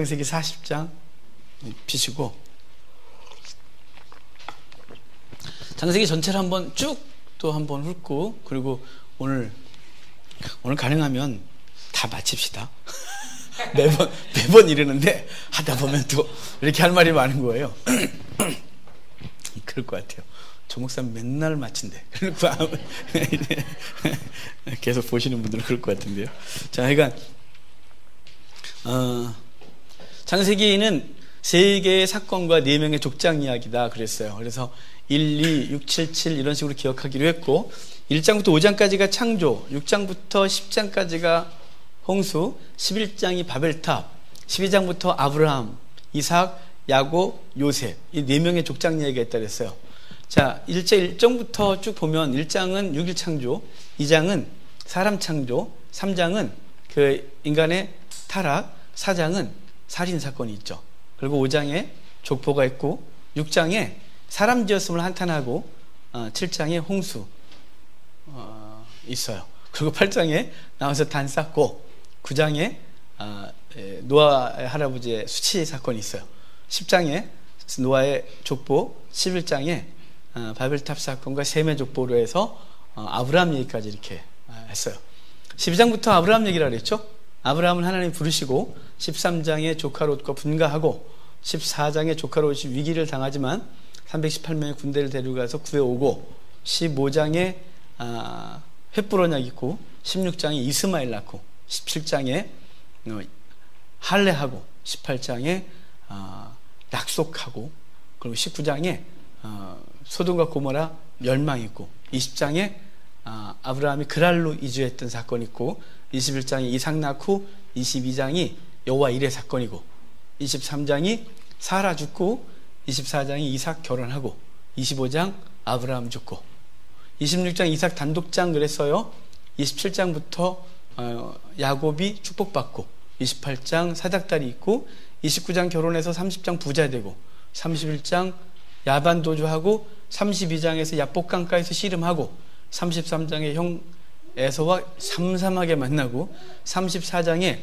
창세기 40장 피시고 창세기 전체를 한번 쭉 또 한번 훑고, 그리고 오늘 가능하면 다 마칩시다. 매번 이러는데 하다 보면 또 이렇게 할 말이 많은 거예요. 그럴 것 같아요. 조 목사님 맨날 마친대. 계속 보시는 분들은 그럴 것 같은데요. 자, 그러니까 창세기는 3개의 사건과 4명의 족장 이야기다 그랬어요. 그래서 1, 2, 6, 7, 7 이런 식으로 기억하기로 했고, 1장부터 5장까지가 창조, 6장부터 10장까지가 홍수, 11장이 바벨탑, 12장부터 아브라함, 이삭, 야곱, 요셉, 이 4명의 족장 이야기가 있다 그랬어요. 자, 1장부터 쭉 보면 1장은 6일 창조, 2장은 사람 창조, 3장은 그 인간의 타락, 4장은 살인 사건이 있죠. 그리고 5장에 족보가 있고, 6장에 사람 지었음을 한탄하고, 7장에 홍수 있어요. 그리고 8장에 나와서 단 쌓고, 9장에 노아의 할아버지의 수치 사건이 있어요. 10장에 노아의 족보, 11장에 바벨탑 사건과 셈의 족보로 해서 아브라함 얘기까지 이렇게 했어요. 12장부터 아브라함 얘기를 하랬죠. 아브라함을 하나님 부르시고, 13장에 조카 롯과 분가하고, 14장에 조카 롯이 위기를 당하지만 318명의 군대를 데려가서 구해오고, 15장에 횃불 언약 있고, 16장에 이스마엘 낳고, 17장에 할례하고, 18장에 약속하고, 그리고 19장에 소돔과 고모라 멸망 있고, 20장에 아브라함이 그랄로 이주했던 사건이 있고, 21장이 이삭 낳고, 22장이 여호와 이레 사건이고, 23장이 사라 죽고, 24장이 이삭 결혼하고, 25장 아브라함 죽고, 26장 이삭 단독장 그랬어요. 27장부터 야곱이 축복받고, 28장 사닥다리 있고, 29장 결혼해서 30장 부자 되고, 31장 야반 도주하고, 32장에서 야복강가에서 씨름하고, 33장에 형 에서와 삼삼하게 만나고, 34장에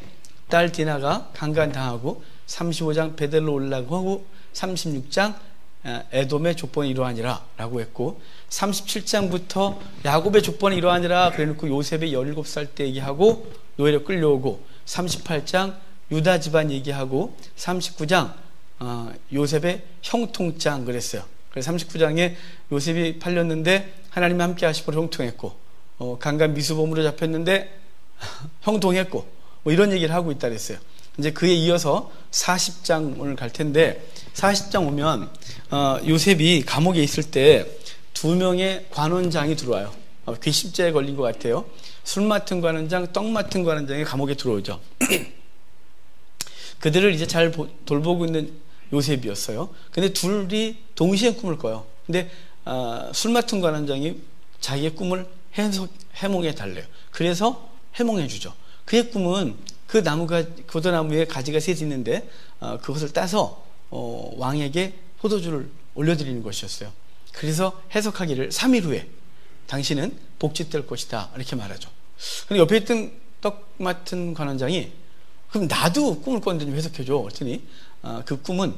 딸 디나가 강간당하고, 35장 베델로 올라가고 하고, 36장 에돔의 족본이 이러하니라 라고 했고, 37장부터 야곱의 족본이 이러하니라 그래놓고 요셉의 17살 때 얘기하고 노예로 끌려오고, 38장 유다 집안 얘기하고, 39장 요셉의 형통장 그랬어요. 그래서 39장에 요셉이 팔렸는데 하나님이 함께 하시고 형통했고, 강간 미수범으로 잡혔는데 형통했고, 뭐 이런 얘기를 하고 있다 그랬어요. 이제 그에 이어서 40장 오늘 갈 텐데, 40장 오면 요셉이 감옥에 있을 때 2명의 관원장이 들어와요. 괘씸죄에 걸린 것 같아요. 술 맡은 관원장, 떡 맡은 관원장이 감옥에 들어오죠. 그들을 이제 잘 돌보고 있는 요셉이었어요. 근데 둘이 동시에 꿈을 꿔요. 근데 술 맡은 관원장이 자기의 꿈을 해몽해 달래요. 그래서 해몽해 주죠. 그의 꿈은 그 나무가, 고도나무에 가지가 셋 있는데 그것을 따서 왕에게 포도주를 올려드리는 것이었어요. 그래서 해석하기를 3일 후에 당신은 복직될 것이다 이렇게 말하죠. 근데 옆에 있던 떡 맡은 관원장이 그럼 나도 꿈을 꿨는데 좀 해석해줘 그랬더니 그 꿈은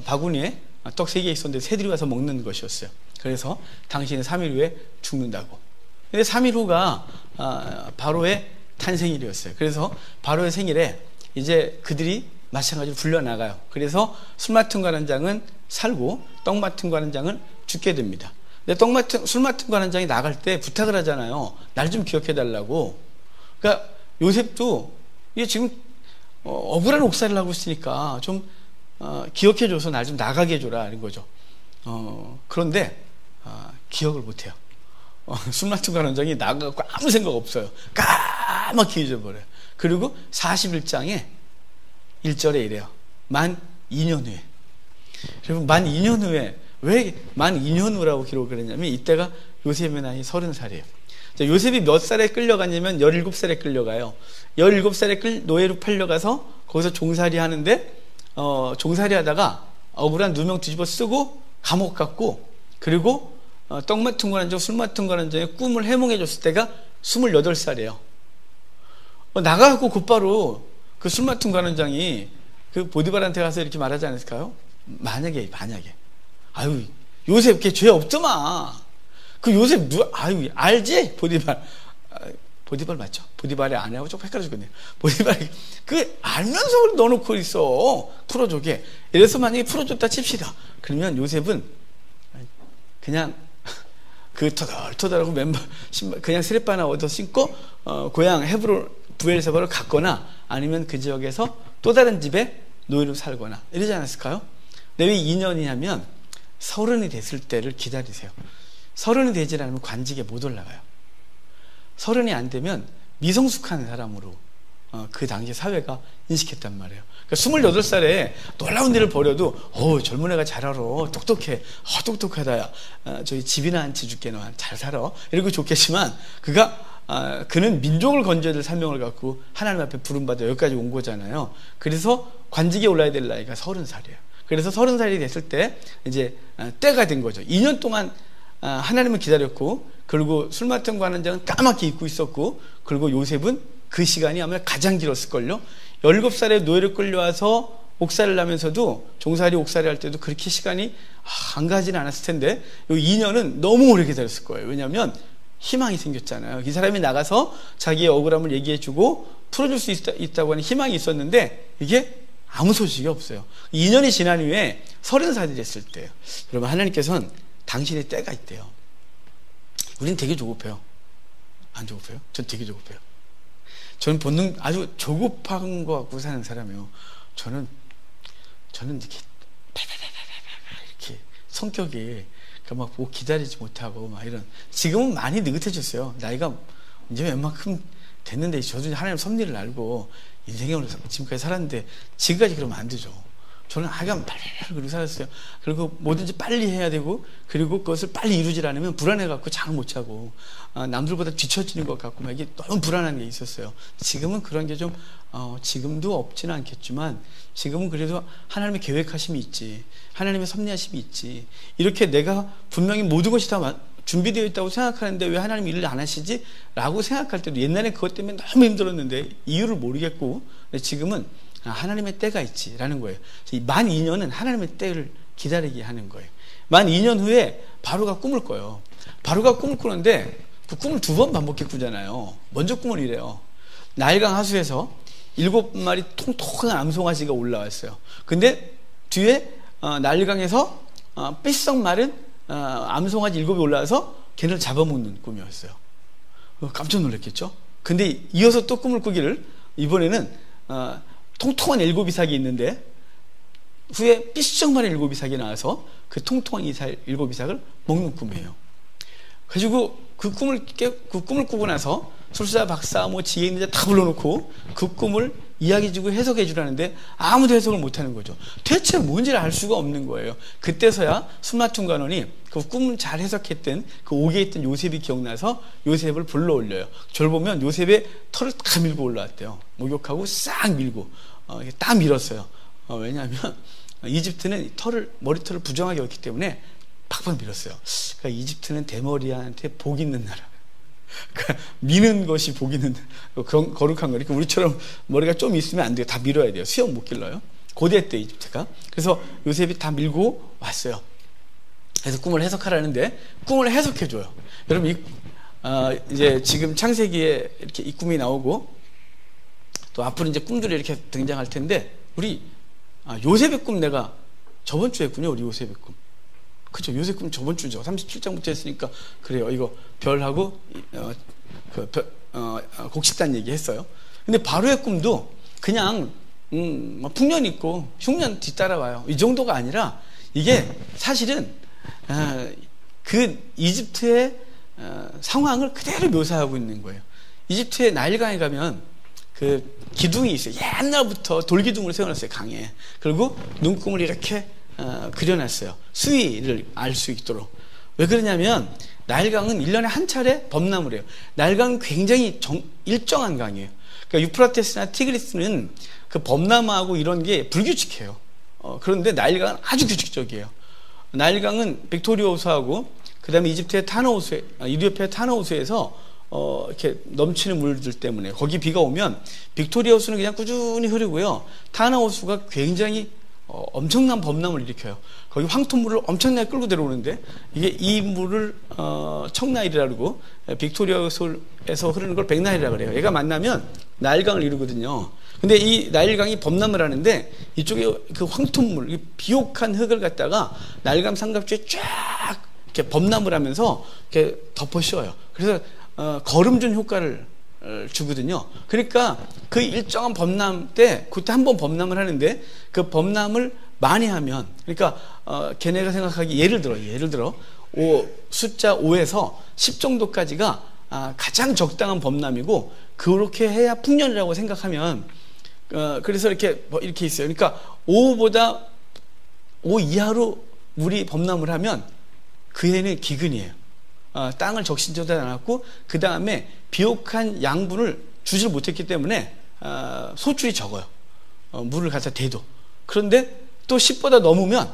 바구니에 떡 3개 있었는데 새들이 와서 먹는 것이었어요. 그래서 당신은 3일 후에 죽는다고. 근데 3일 후가 바로의 탄생일이었어요. 그래서 바로의 생일에 이제 그들이 마찬가지로 불려나가요. 그래서 술 맡은 관원장은 살고 떡 맡은 관원장은 죽게 됩니다. 근데 술 맡은 관원장이 나갈 때 부탁을 하잖아요. 날 좀 기억해 달라고. 그러니까 요셉도 이게 지금 억울한 옥살이를 하고 있으니까 좀 기억해줘서 날 좀 나가게 해줘라 이런 거죠. 그런데 기억을 못해요. 술 맡은 관원장이 나가고 아무 생각 없어요. 까맣게 잊어버려요. 그리고 41장에 1절에 이래요. 만 2년 후에. 여러분, 만 2년 후에, 왜 만 2년 후라고 기록을 했냐면 이때가 요셉의 나이 30살이에요. 요셉이 몇 살에 끌려갔냐면 17살에 끌려가요. 17살에 노예로 팔려가서 거기서 종살이 하는데 종살이 하다가 억울한 누명 뒤집어 쓰고 감옥 갔고, 그리고 떡 맡은 관원장, 술 맡은 관원장의 꿈을 해몽해 줬을 때가 28살이에요. 나가고 곧바로 그 술 맡은 관원장이 그 보디발한테 가서 이렇게 말하지 않았을까요? 만약에 아유 요셉 걔 죄 없더만. 그 요셉 아유 알지? 보디발 맞죠? 보디발의 아내하고 조금 헷갈려졌거든요. 보디발이 그 알면서 그걸 넣어놓고 있어. 풀어줘게. 이래서 만약에 풀어줬다 칩시다. 그러면 요셉은 그냥 그 터덜터덜하고 맨발 신발 그냥 스리퍼 하나 얻어 신고 고향 헤브론 부엘세바로 갔거나 아니면 그 지역에서 또 다른 집에 노예로 살거나 이러지 않았을까요? 근데 왜 2년이냐면 30이 됐을 때를 기다리세요. 30이 되지 않으면 관직에 못 올라가요. 30이 안 되면 미성숙한 사람으로 그 당시 사회가 인식했단 말이에요. 그러니까 28살에 놀라운 일을 벌여도 젊은 애가 잘 알아. 똑똑해. 똑똑하다. 야. 저희 집이나 한 채 줄게. 너 잘 살아. 이러고 좋겠지만 그는 민족을 건져야 될 사명을 갖고 하나님 앞에 부름받아 여기까지 온 거잖아요. 그래서 관직에 올라야 될 나이가 30살이에요. 그래서 30살이 됐을 때 이제 때가 된 거죠. 2년 동안 하나님을 기다렸고, 그리고 술 맡은 관원장은 까맣게 잊고 있었고, 그리고 요셉은 그 시간이 아마 가장 길었을걸요. 17살에 노예를 끌려와서 옥살이를 하면서도 종살이 옥살이 할 때도 그렇게 시간이 안 가지는 않았을 텐데 이 2년은 너무 오래 기다렸을 거예요. 왜냐하면 희망이 생겼잖아요. 이 사람이 나가서 자기의 억울함을 얘기해주고 풀어줄 수 있다고 하는 희망이 있었는데 이게 아무 소식이 없어요. 2년이 지난 후에 30살이 됐을 때요. 여러분, 하나님께서는 당신의 때가 있대요. 우린 되게 조급해요. 안 조급해요? 전 되게 조급해요. 저는 본능 아주 조급한 것 같고 사는 사람이에요. 저는 이렇게 이렇게 성격이 막 뭐 기다리지 못하고 막 이런. 지금은 많이 느긋해졌어요. 나이가 이제 웬만큼 됐는데 저도 하나님 섭리를 알고 인생을 지금까지 살았는데 지금까지 그러면 안 되죠. 저는 하여간 빨리 그러고 살았어요. 그리고 뭐든지 빨리 해야 되고, 그리고 그것을 빨리 이루지 않으면 불안해갖고 잠을 못 자고 남들보다 뒤처지는 것 같고 막 이게 너무 불안한 게 있었어요. 지금은 그런 게 좀 지금도 없지는 않겠지만 지금은 그래도 하나님의 계획하심이 있지, 하나님의 섭리하심이 있지, 이렇게 내가 분명히 모든 것이 다 준비되어 있다고 생각하는데 왜 하나님 일을 안 하시지? 라고 생각할 때도 옛날에 그것 때문에 너무 힘들었는데 이유를 모르겠고, 지금은 하나님의 때가 있지라는 거예요. 만 2년은 하나님의 때를 기다리게 하는 거예요. 만 2년 후에 바로가 꿈을 꿔요. 바로가 꿈을 꾸는데 그 꿈을 2번 반복해 꾸잖아요. 먼저 꿈을 이래요. 나일강 하수에서 7마리 통통한 암송아지가 올라왔어요. 근데 뒤에 나일강에서 삐썩 마른 암송아지 7이 올라와서 걔를 잡아먹는 꿈이었어요. 깜짝 놀랐겠죠? 근데 이어서 또 꿈을 꾸기를, 이번에는 통통한 7이삭이 있는데 후에 삐쩍 마른 7이삭이 나와서 그 통통한 7이삭을 먹는 꿈이에요. 그래가지고 그 꿈을 꾸고 나서 술사, 박사, 뭐 지혜 있는 자 다 불러놓고 그 꿈을 이야기해주고 해석해주라는데 아무도 해석을 못하는 거죠. 대체 뭔지를 알 수가 없는 거예요. 그때서야 숨맞춘 관원이 그 꿈을 잘 해석했던 그 옥에 있던 요셉이 기억나서 요셉을 불러 올려요. 저를 보면 요셉의 털을 다 밀고 올라왔대요. 목욕하고 싹 밀고 딱 밀었어요. 왜냐하면 이집트는 머리털을 부정하게 했기 때문에 팍팍 밀었어요. 그러니까 이집트는 대머리한테 복 있는 나라. 그러니까 미는 것이 복 있는 거룩한 거니까 우리처럼 머리가 좀 있으면 안 돼요. 다 밀어야 돼요. 수염 못 길러요. 고대 때 이집트가. 그래서 요셉이 다 밀고 왔어요. 그래서 꿈을 해석하라는데 꿈을 해석해줘요. 여러분 이제 지금 창세기에 이렇게 이 꿈이 나오고 또 앞으로 이제 꿈들이 이렇게 등장할 텐데 우리 요셉의 꿈 내가 저번 주에 했군요. 우리 요셉의 꿈. 그죠? 요셉 꿈 저번 주죠. 37장부터 했으니까 그래요. 이거 별하고 곡식단 얘기했어요. 근데 바로의 꿈도 그냥 풍년 있고 흉년 뒤따라와요. 이 정도가 아니라 이게 사실은 그 이집트의 상황을 그대로 묘사하고 있는 거예요. 이집트의 나일강에 가면 그 기둥이 있어요. 옛날부터 돌기둥을 세워놨어요. 강에. 그리고 눈금을 이렇게 그려놨어요. 수위를 알 수 있도록. 왜 그러냐면 나일강은 1년에 한 차례 범람을 해요. 나일강은 굉장히 일정한 강이에요. 그러니까 유프라테스나 티그리스는 그 범람하고 이런 게 불규칙해요. 그런데 나일강은 아주 규칙적이에요. 나일강은 빅토리아 호수하고 그 다음에 이집트의 타노 호수, 이디오피아의 타노 호수에서 이렇게 넘치는 물들 때문에 거기 비가 오면 빅토리아 호수는 그냥 꾸준히 흐르고요. 타나 호수가 굉장히 엄청난 범람을 일으켜요. 거기 황토물을 엄청나게 끌고 들어오는데 이게 이 물을 청나일이라고 그러고 빅토리아 호수에서 흐르는 걸 백나일이라고 그래요. 얘가 만나면 나일강을 이루거든요. 근데 이 나일강이 범람을 하는데 이쪽에 그 황토물, 비옥한 흙을 갖다가 나일강 삼각주에 쫙 이렇게 범람을 하면서 이렇게 덮어 씌워요. 그래서 거름준 효과를 주거든요. 그러니까 그 일정한 범람 때 그때 한 번 범람을 하는데 그 범람을 많이 하면 그러니까 걔네가 생각하기 예를 들어 숫자 5에서 10 정도까지가 가장 적당한 범람이고 그렇게 해야 풍년이라고 생각하면 그래서 이렇게 있어요. 그러니까 5보다 5 이하로 물이 범람을 하면 그 해는 기근이에요. 땅을 적신조도 않았고 그 다음에 비옥한 양분을 주질 못했기 때문에 소출이 적어요. 물을 갖다 대도. 그런데 또 10보다 넘으면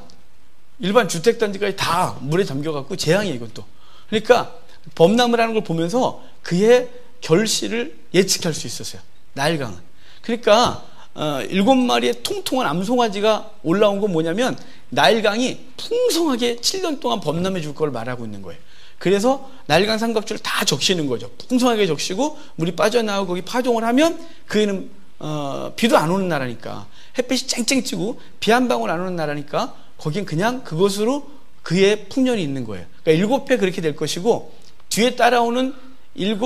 일반 주택단지까지 다 물에 잠겨갖고 재앙이에요. 이것도. 그러니까 범람을 하는 걸 보면서 그의 결실을 예측할 수 있었어요. 나일강은. 그러니까 7마리의 통통한 암송아지가 올라온 건 뭐냐면 나일강이 풍성하게 7년 동안 범람해 줄 걸 말하고 있는 거예요. 그래서 나일강 삼각주를 다 적시는 거죠. 풍성하게 적시고 물이 빠져나오고 거기 파종을 하면 그애는 비도 안 오는 나라니까 햇빛이 쨍쨍 찌고 비 한 방울 안 오는 나라니까 거긴 그냥 그것으로 그의 풍년이 있는 거예요. 그러니까 7배 그렇게 될 것이고 뒤에 따라오는 7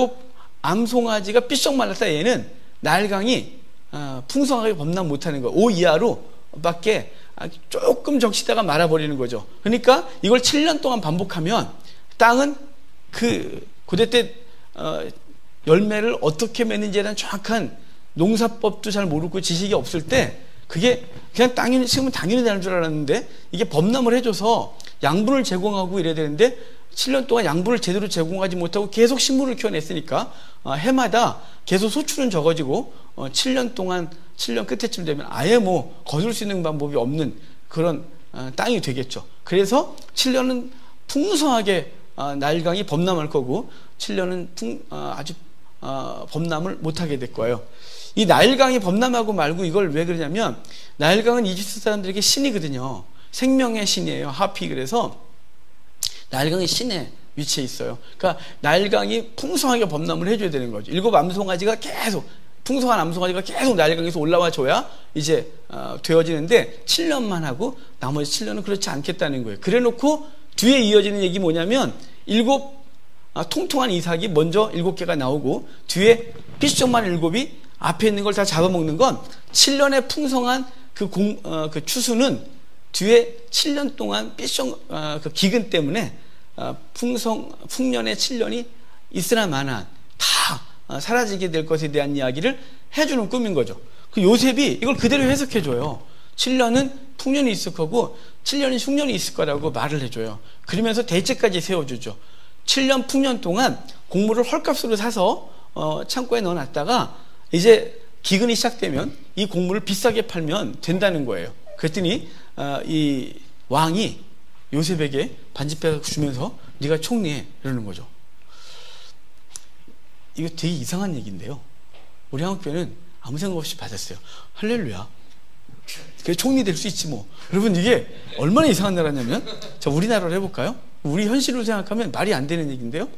암송아지가 삐쩍 말랐다 얘는 나일강이 풍성하게 범람 못하는 거예요. 5 이하로 밖에 조금 적시다가 말아버리는 거죠. 그러니까 이걸 7년 동안 반복하면 땅은 고대 때 열매를 어떻게 맺는지에 대한 정확한 농사법도 잘 모르고 지식이 없을 때 그게 그냥 당연히 심으면 당연히 되는 줄 알았는데 이게 범람을 해줘서 양분을 제공하고 이래야 되는데 7년 동안 양분을 제대로 제공하지 못하고 계속 식물을 키워냈으니까 해마다 계속 소출은 적어지고 7년 동안 7년 끝에쯤 되면 아예 뭐 거둘 수 있는 방법이 없는 그런 땅이 되겠죠. 그래서 7년은 풍성하게 나일강이 범람할 거고 7년은 아주 범람을 못하게 될 거예요. 이 나일강이 범람하고 말고 이걸 왜 그러냐면 나일강은 이집트 사람들에게 신이거든요. 생명의 신이에요. 하피. 그래서 나일강이 신의 위치에 있어요. 그러니까 나일강이 풍성하게 범람을 해줘야 되는 거죠. 7 암송아지가 계속 풍성한 암송아지가 계속 나일강에서 올라와 줘야 이제 되어지는데 7년만 하고 나머지 7년은 그렇지 않겠다는 거예요. 그래놓고 뒤에 이어지는 얘기 뭐냐면 7 통통한 이삭이 먼저 7개가 나오고 뒤에 삐죽만 7이 앞에 있는 걸 다 잡아먹는 건 7년의 풍성한 그 추수는 뒤에 7년 동안 그 기근 때문에 풍년의 7년이 있으나 마나 다 사라지게 될 것에 대한 이야기를 해주는 꿈인 거죠. 그 요셉이 이걸 그대로 해석해줘요. 7년은 풍년이 있을 거고 7년은 흉년이 있을 거라고 말을 해줘요. 그러면서 대책까지 세워주죠. 7년 풍년 동안 곡물을 헐값으로 사서 창고에 넣어놨다가 이제 기근이 시작되면 이 곡물을 비싸게 팔면 된다는 거예요. 그랬더니 이 왕이 요셉에게 반지패 주면서 네가 총리해 이러는 거죠. 이거 되게 이상한 얘기인데요. 우리 한국교회는 아무 생각 없이 받았어요. 할렐루야. 그게 총리 될 수 있지 뭐. 여러분 이게 얼마나 이상한 나라냐면 자 우리나라로 해볼까요? 우리 현실로 생각하면 말이 안 되는 얘기인데요.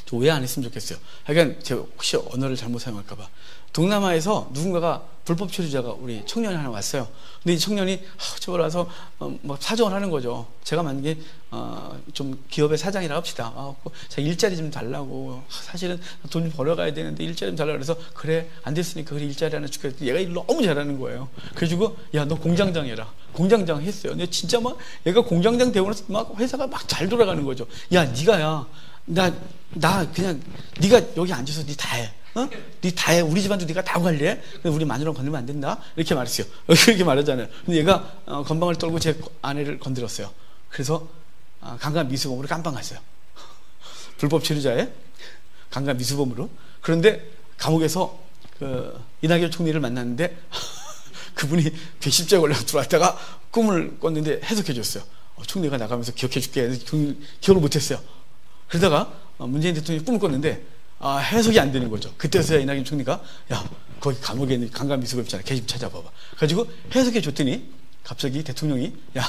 저 오해 안 했으면 좋겠어요. 그러니까 제가 혹시 언어를 잘못 사용할까봐 동남아에서 누군가가 불법 체류자가 우리 청년이 하나 왔어요. 근데 이 청년이 저걸 와서 막 사정을 하는 거죠. 제가 만약에 좀 기업의 사장이라 합시다. 제가 일자리 좀 달라고 사실은 돈 좀 벌어가야 되는데 일자리 좀 달라고 그래서 그래 안 됐으니까 그래 일자리 하나 줄게. 얘가 일 너무 잘하는 거예요. 그래가지고 야 너 공장장 해라. 공장장 했어요. 근데 진짜 막 얘가 공장장 되고 나서 막 회사가 막 잘 돌아가는 거죠. 야 네가야 나 그냥 네가 여기 앉아서 네 다 해. 네 다 해. 우리 집안도 네가 다 관리해. 우리 마누라 건들면 안 된다. 이렇게 말했어요. 그렇게 말하잖아요. 근데 얘가 건방을 떨고 제 아내를 건드렸어요. 그래서 강간 미수범으로 깜빵 갔어요. 불법 체류자의 강간 미수범으로. 그런데 감옥에서 이낙연 총리를 만났는데 그분이 110째 걸려 들어왔다가 꿈을 꿨는데 해석해 줬어요. 총리가 나가면서 기억해 줄게. 기억을 못했어요. 그러다가 문재인 대통령이 꿈을 꿨는데 해석이 안 되는 거죠. 그때서야 이낙연 총리가 야 거기 감옥에 있는 강간미수고 있잖아. 걔 좀 찾아봐봐. 가지고 해석해 줬더니 갑자기 대통령이 야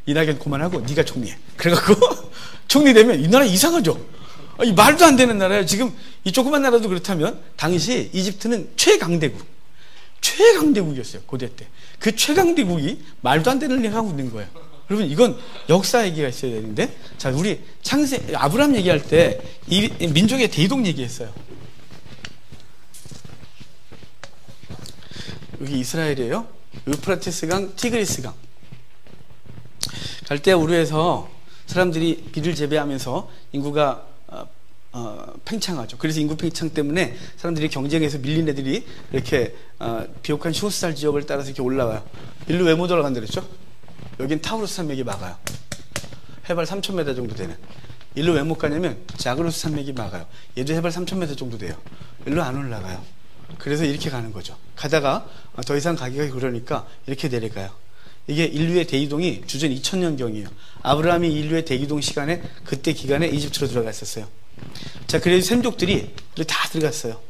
이낙연 그만하고 네가 총리해. 그래갖고 총리 되면 이 나라 이상하죠. 이 말도 안 되는 나라예요. 지금 이 조그만 나라도 그렇다면 당시 이집트는 최강대국이었어요. 고대 때. 그 최강대국이 말도 안 되는 일을 하고 있는 거예요. 여러분 이건 역사 얘기가 있어야 되는데 자 우리 아브라함 얘기할 때 이 민족의 대이동 얘기했어요. 여기 이스라엘이에요. 유프라테스강, 티그리스강. 갈대아우르에서 사람들이 비를 재배하면서 인구가 팽창하죠. 그래서 인구 팽창 때문에 사람들이 경쟁에서 밀린 애들이 이렇게 비옥한 쇼스살 지역을 따라서 이렇게 올라와요. 일로 왜 못 올라간다 그랬죠? 여긴 타우루스 산맥이 막아요. 해발 3,000m 정도 되는. 일로 왜 못 가냐면 자그로스 산맥이 막아요. 얘도 해발 3,000m 정도 돼요. 일로 안 올라가요. 그래서 이렇게 가는 거죠. 가다가 더 이상 가기가 그러니까 이렇게 내려가요. 이게 인류의 대이동이 주전 2000년경이에요. 아브라함이 인류의 대이동 시간에 그때 기간에 이집트로 들어갔었어요. 자, 그래서 샘족들이 다 들어갔어요.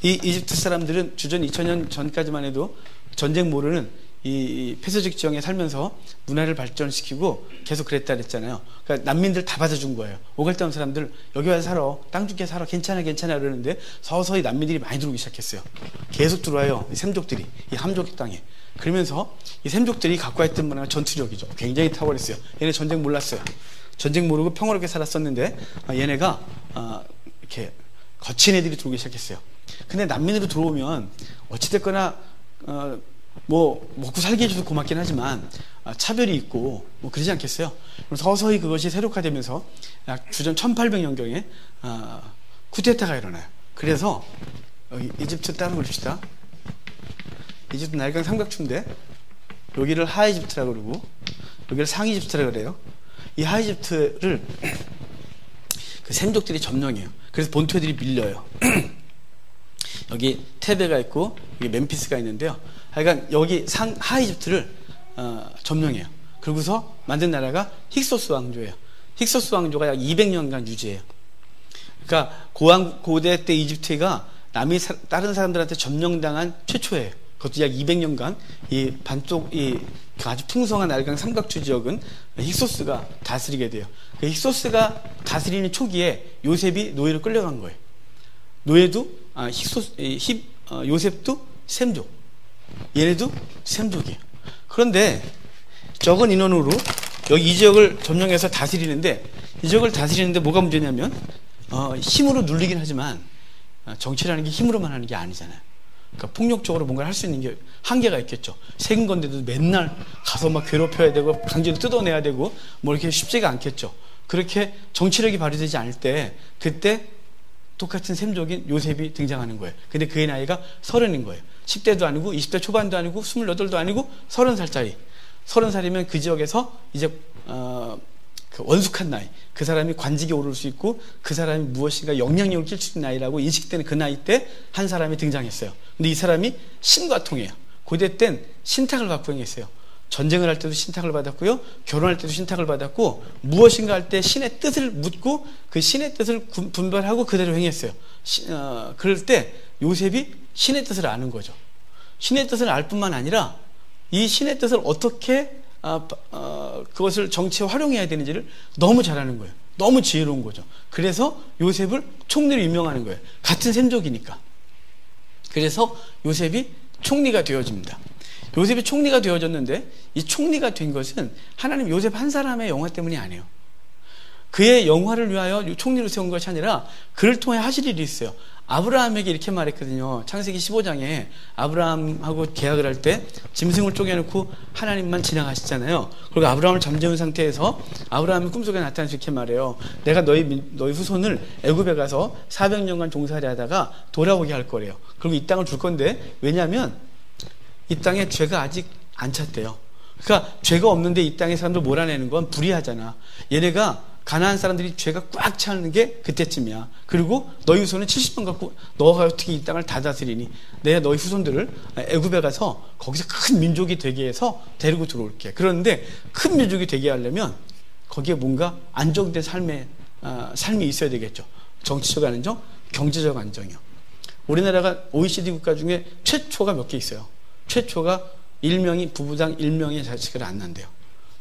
이 이집트 사람들은 주전 2000년 전까지만 해도 전쟁 모르는 이 폐쇄적 지형에 살면서 문화를 발전시키고 계속 그랬다 그랬잖아요. 그러니까 난민들 다 받아준 거예요. 오갈 데 온 사람들 여기 와서 살아, 땅 줄게 살아, 괜찮아 그러는데 서서히 난민들이 많이 들어오기 시작했어요. 계속 들어와요. 이 샘족들이 이 함족 땅에. 그러면서 이 샘족들이 갖고 있던 문화가 전투력이죠. 굉장히 탁월했어요. 얘네 전쟁 몰랐어요. 전쟁 모르고 평화롭게 살았었는데 얘네가 이렇게 거친 애들이 들어오기 시작했어요. 근데 난민으로 들어오면 어찌됐거나 뭐 먹고 살게 해줘서 고맙긴 하지만 차별이 있고 뭐 그러지 않겠어요? 그럼 서서히 그것이 세력화되면서 약 주전 1800년경에 쿠데타가 일어나요. 그래서 여기 이집트 따로 그럽시다. 이집트 나일강 삼각추인데 여기를 하이집트라고 그러고 여기를 상이집트라고 그래요. 이 하이집트를 그 샘족들이 점령해요. 그래서 본토들이 밀려요. 여기 테베가 있고 여기 멤피스가 있는데요. 하여간 여기 하이집트를 점령해요. 그러고서 만든 나라가 힉소스 왕조예요. 힉소스 왕조가 약 200년간 유지해요. 그러니까 고대 때 이집트가 다른 사람들한테 점령당한 최초예요. 그것도 약 200년간 이 반쪽 이 아주 풍성한 알강 삼각주 지역은 힉소스가 다스리게 돼요. 그 힉소스가 다스리는 초기에 요셉이 노예로 끌려간 거예요. 노예도 요셉도 셈족, 얘네도 셈족이에요. 그런데 적은 인원으로 여기 이 지역을 점령해서 다스리는데 이 지역을 다스리는데 뭐가 문제냐면 힘으로 눌리긴 하지만 정치라는 게 힘으로만 하는 게 아니잖아요. 그러니까 폭력적으로 뭔가를 할 수 있는 게 한계가 있겠죠. 새긴 건데도 맨날 가서 막 괴롭혀야 되고 강제로 뜯어내야 되고 뭐 이렇게 쉽지가 않겠죠. 그렇게 정치력이 발휘되지 않을 때 그때 똑같은 셈족인 요셉이 등장하는 거예요. 근데 그의 나이가 30인 거예요. 10대도 아니고 20대 초반도 아니고 28도 아니고 30살짜리. 30살이면 그 지역에서 이제 그 원숙한 나이, 그 사람이 관직에 오를 수 있고 그 사람이 무엇인가 영향력을 끼칠 수 있는 나이라고 인식되는 그 나이 때 한 사람이 등장했어요. 근데 이 사람이 신과 통해요. 고대 땐 신탁을 갖고 행했어요. 전쟁을 할 때도 신탁을 받았고요. 결혼할 때도 신탁을 받았고 무엇인가 할 때 신의 뜻을 묻고 그 신의 뜻을 분별하고 그대로 행했어요. 그럴 때 요셉이 신의 뜻을 아는 거죠. 신의 뜻을 알 뿐만 아니라 이 신의 뜻을 어떻게 그것을 정치에 활용해야 되는지를 너무 잘하는 거예요. 너무 지혜로운 거죠. 그래서 요셉을 총리로 임명하는 거예요. 같은 셈족이니까. 그래서 요셉이 총리가 되어집니다. 요셉이 총리가 되어졌는데 이 총리가 된 것은 하나님 요셉 한 사람의 영화 때문이 아니에요. 그의 영화를 위하여 총리로 세운 것이 아니라 그를 통해 하실 일이 있어요. 아브라함에게 이렇게 말했거든요. 창세기 15장에 아브라함하고 계약을 할 때 짐승을 쪼개놓고 하나님만 지나가시잖아요. 그리고 아브라함을 잠재운 상태에서 아브라함이 꿈속에 나타나서 이렇게 말해요. 내가 너희 후손을 애굽에 가서 400년간 종살이 하다가 돌아오게 할 거래요. 그리고 이 땅을 줄 건데 왜냐하면 이 땅에 죄가 아직 안 찼대요. 그러니까 죄가 없는데 이 땅에 사람들 몰아내는 건 불의하잖아. 얘네가 가나안 사람들이 죄가 꽉 차는 게 그때쯤이야. 그리고 너희 후손은 70년 갖고 너가 어떻게 이 땅을 다 다스리니 내가 너희 후손들을 애굽에 가서 거기서 큰 민족이 되게 해서 데리고 들어올게. 그런데 큰 민족이 되게 하려면 거기에 뭔가 안정된 삶의 삶이 있어야 되겠죠. 정치적 안정, 경제적 안정이요. 우리나라가 OECD 국가 중에 최초가 몇 개 있어요. 최초가 부부당 1명의 자식을 안 낳는데요.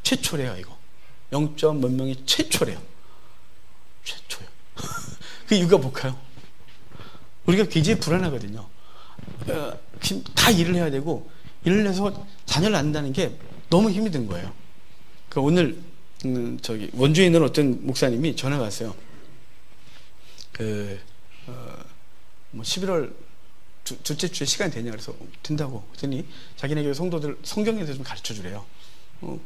최초래요, 이거. 0. 몇 명이 최초래요. 최초요. 그 이유가 뭘까요? 우리가 굉장히 불안하거든요. 다 일을 해야 되고, 일을 해서 자녀를 낳는다는 게 너무 힘이 든 거예요. 그러니까 오늘, 원주에 있는 어떤 목사님이 전화가 왔어요. 11월 둘째 주에 시간이 되냐 그래서 된다고 그랬더니 자기네 교회 성도들 성경에 대해서 좀 가르쳐 주래요.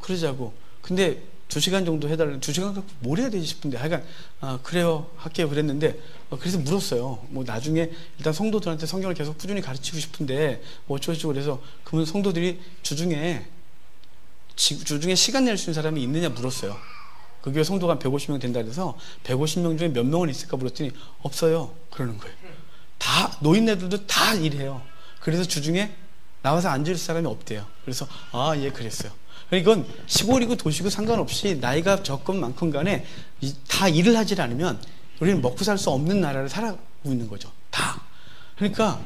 그러자고. 근데 2시간 정도 해달라는 2시간 갖고 뭘 해야 되지 싶은데 하여간 그래요 할게요 그랬는데 그래서 물었어요. 뭐 나중에 일단 성도들한테 성경을 계속 꾸준히 가르치고 싶은데 뭐 어쩌고저쩌고 그래서 그러면 성도들이 주중에 시간 낼 수 있는 사람이 있느냐 물었어요. 그 교회 성도가 한 150명 된다 그래서 150명 중에 몇 명은 있을까 물었더니 없어요 그러는 거예요. 다 노인네들도 다 일해요. 그래서 주중에 나와서 앉을 사람이 없대요. 그래서 예 그랬어요. 이건 시골이고 도시고 상관없이 나이가 적건 많건 간에 다 일을 하지 않으면 우리는 먹고 살 수 없는 나라를 살아가고 있는 거죠. 다. 그러니까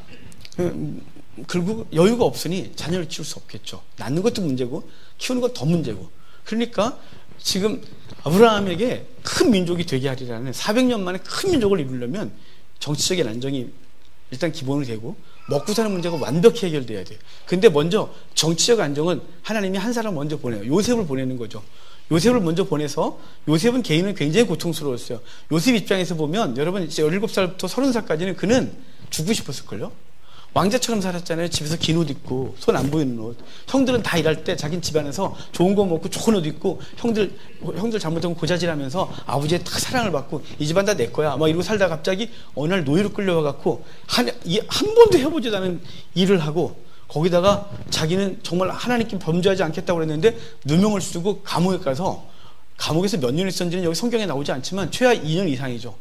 결국 여유가 없으니 자녀를 키울 수 없겠죠. 낳는 것도 문제고 키우는 건 더 문제고. 그러니까 지금 아브라함에게 큰 민족이 되게 하리라는 400년 만에 큰 민족을 이루려면 정치적인 안정이 일단 기본이 되고 먹고 사는 문제가 완벽히 해결돼야 돼요. 근데 먼저 정치적 안정은 하나님이 한 사람 먼저 보내요. 요셉을 보내는 거죠. 요셉을 먼저 보내서 요셉은 개인은 굉장히 고통스러웠어요. 요셉 입장에서 보면 여러분 17살부터 30살까지는 그는 죽고 싶었을걸요. 왕자처럼 살았잖아요. 집에서 긴 옷 입고 손 안 보이는 옷. 형들은 다 일할 때 자기는 집안에서 좋은 거 먹고 좋은 옷 입고 형들 잘못하면 고자질하면서 아버지의 딱 사랑을 받고 이 집안 다 내 거야 막 이러고 살다가 갑자기 어느 날 노예로 끌려와 갖고 한 번도 해보지도 않은 일을 하고 거기다가 자기는 정말 하나님께 범죄하지 않겠다고 그랬는데 누명을 쓰고 감옥에 가서 감옥에서 몇 년 있었는지는 여기 성경에 나오지 않지만 최하 2년 이상이죠.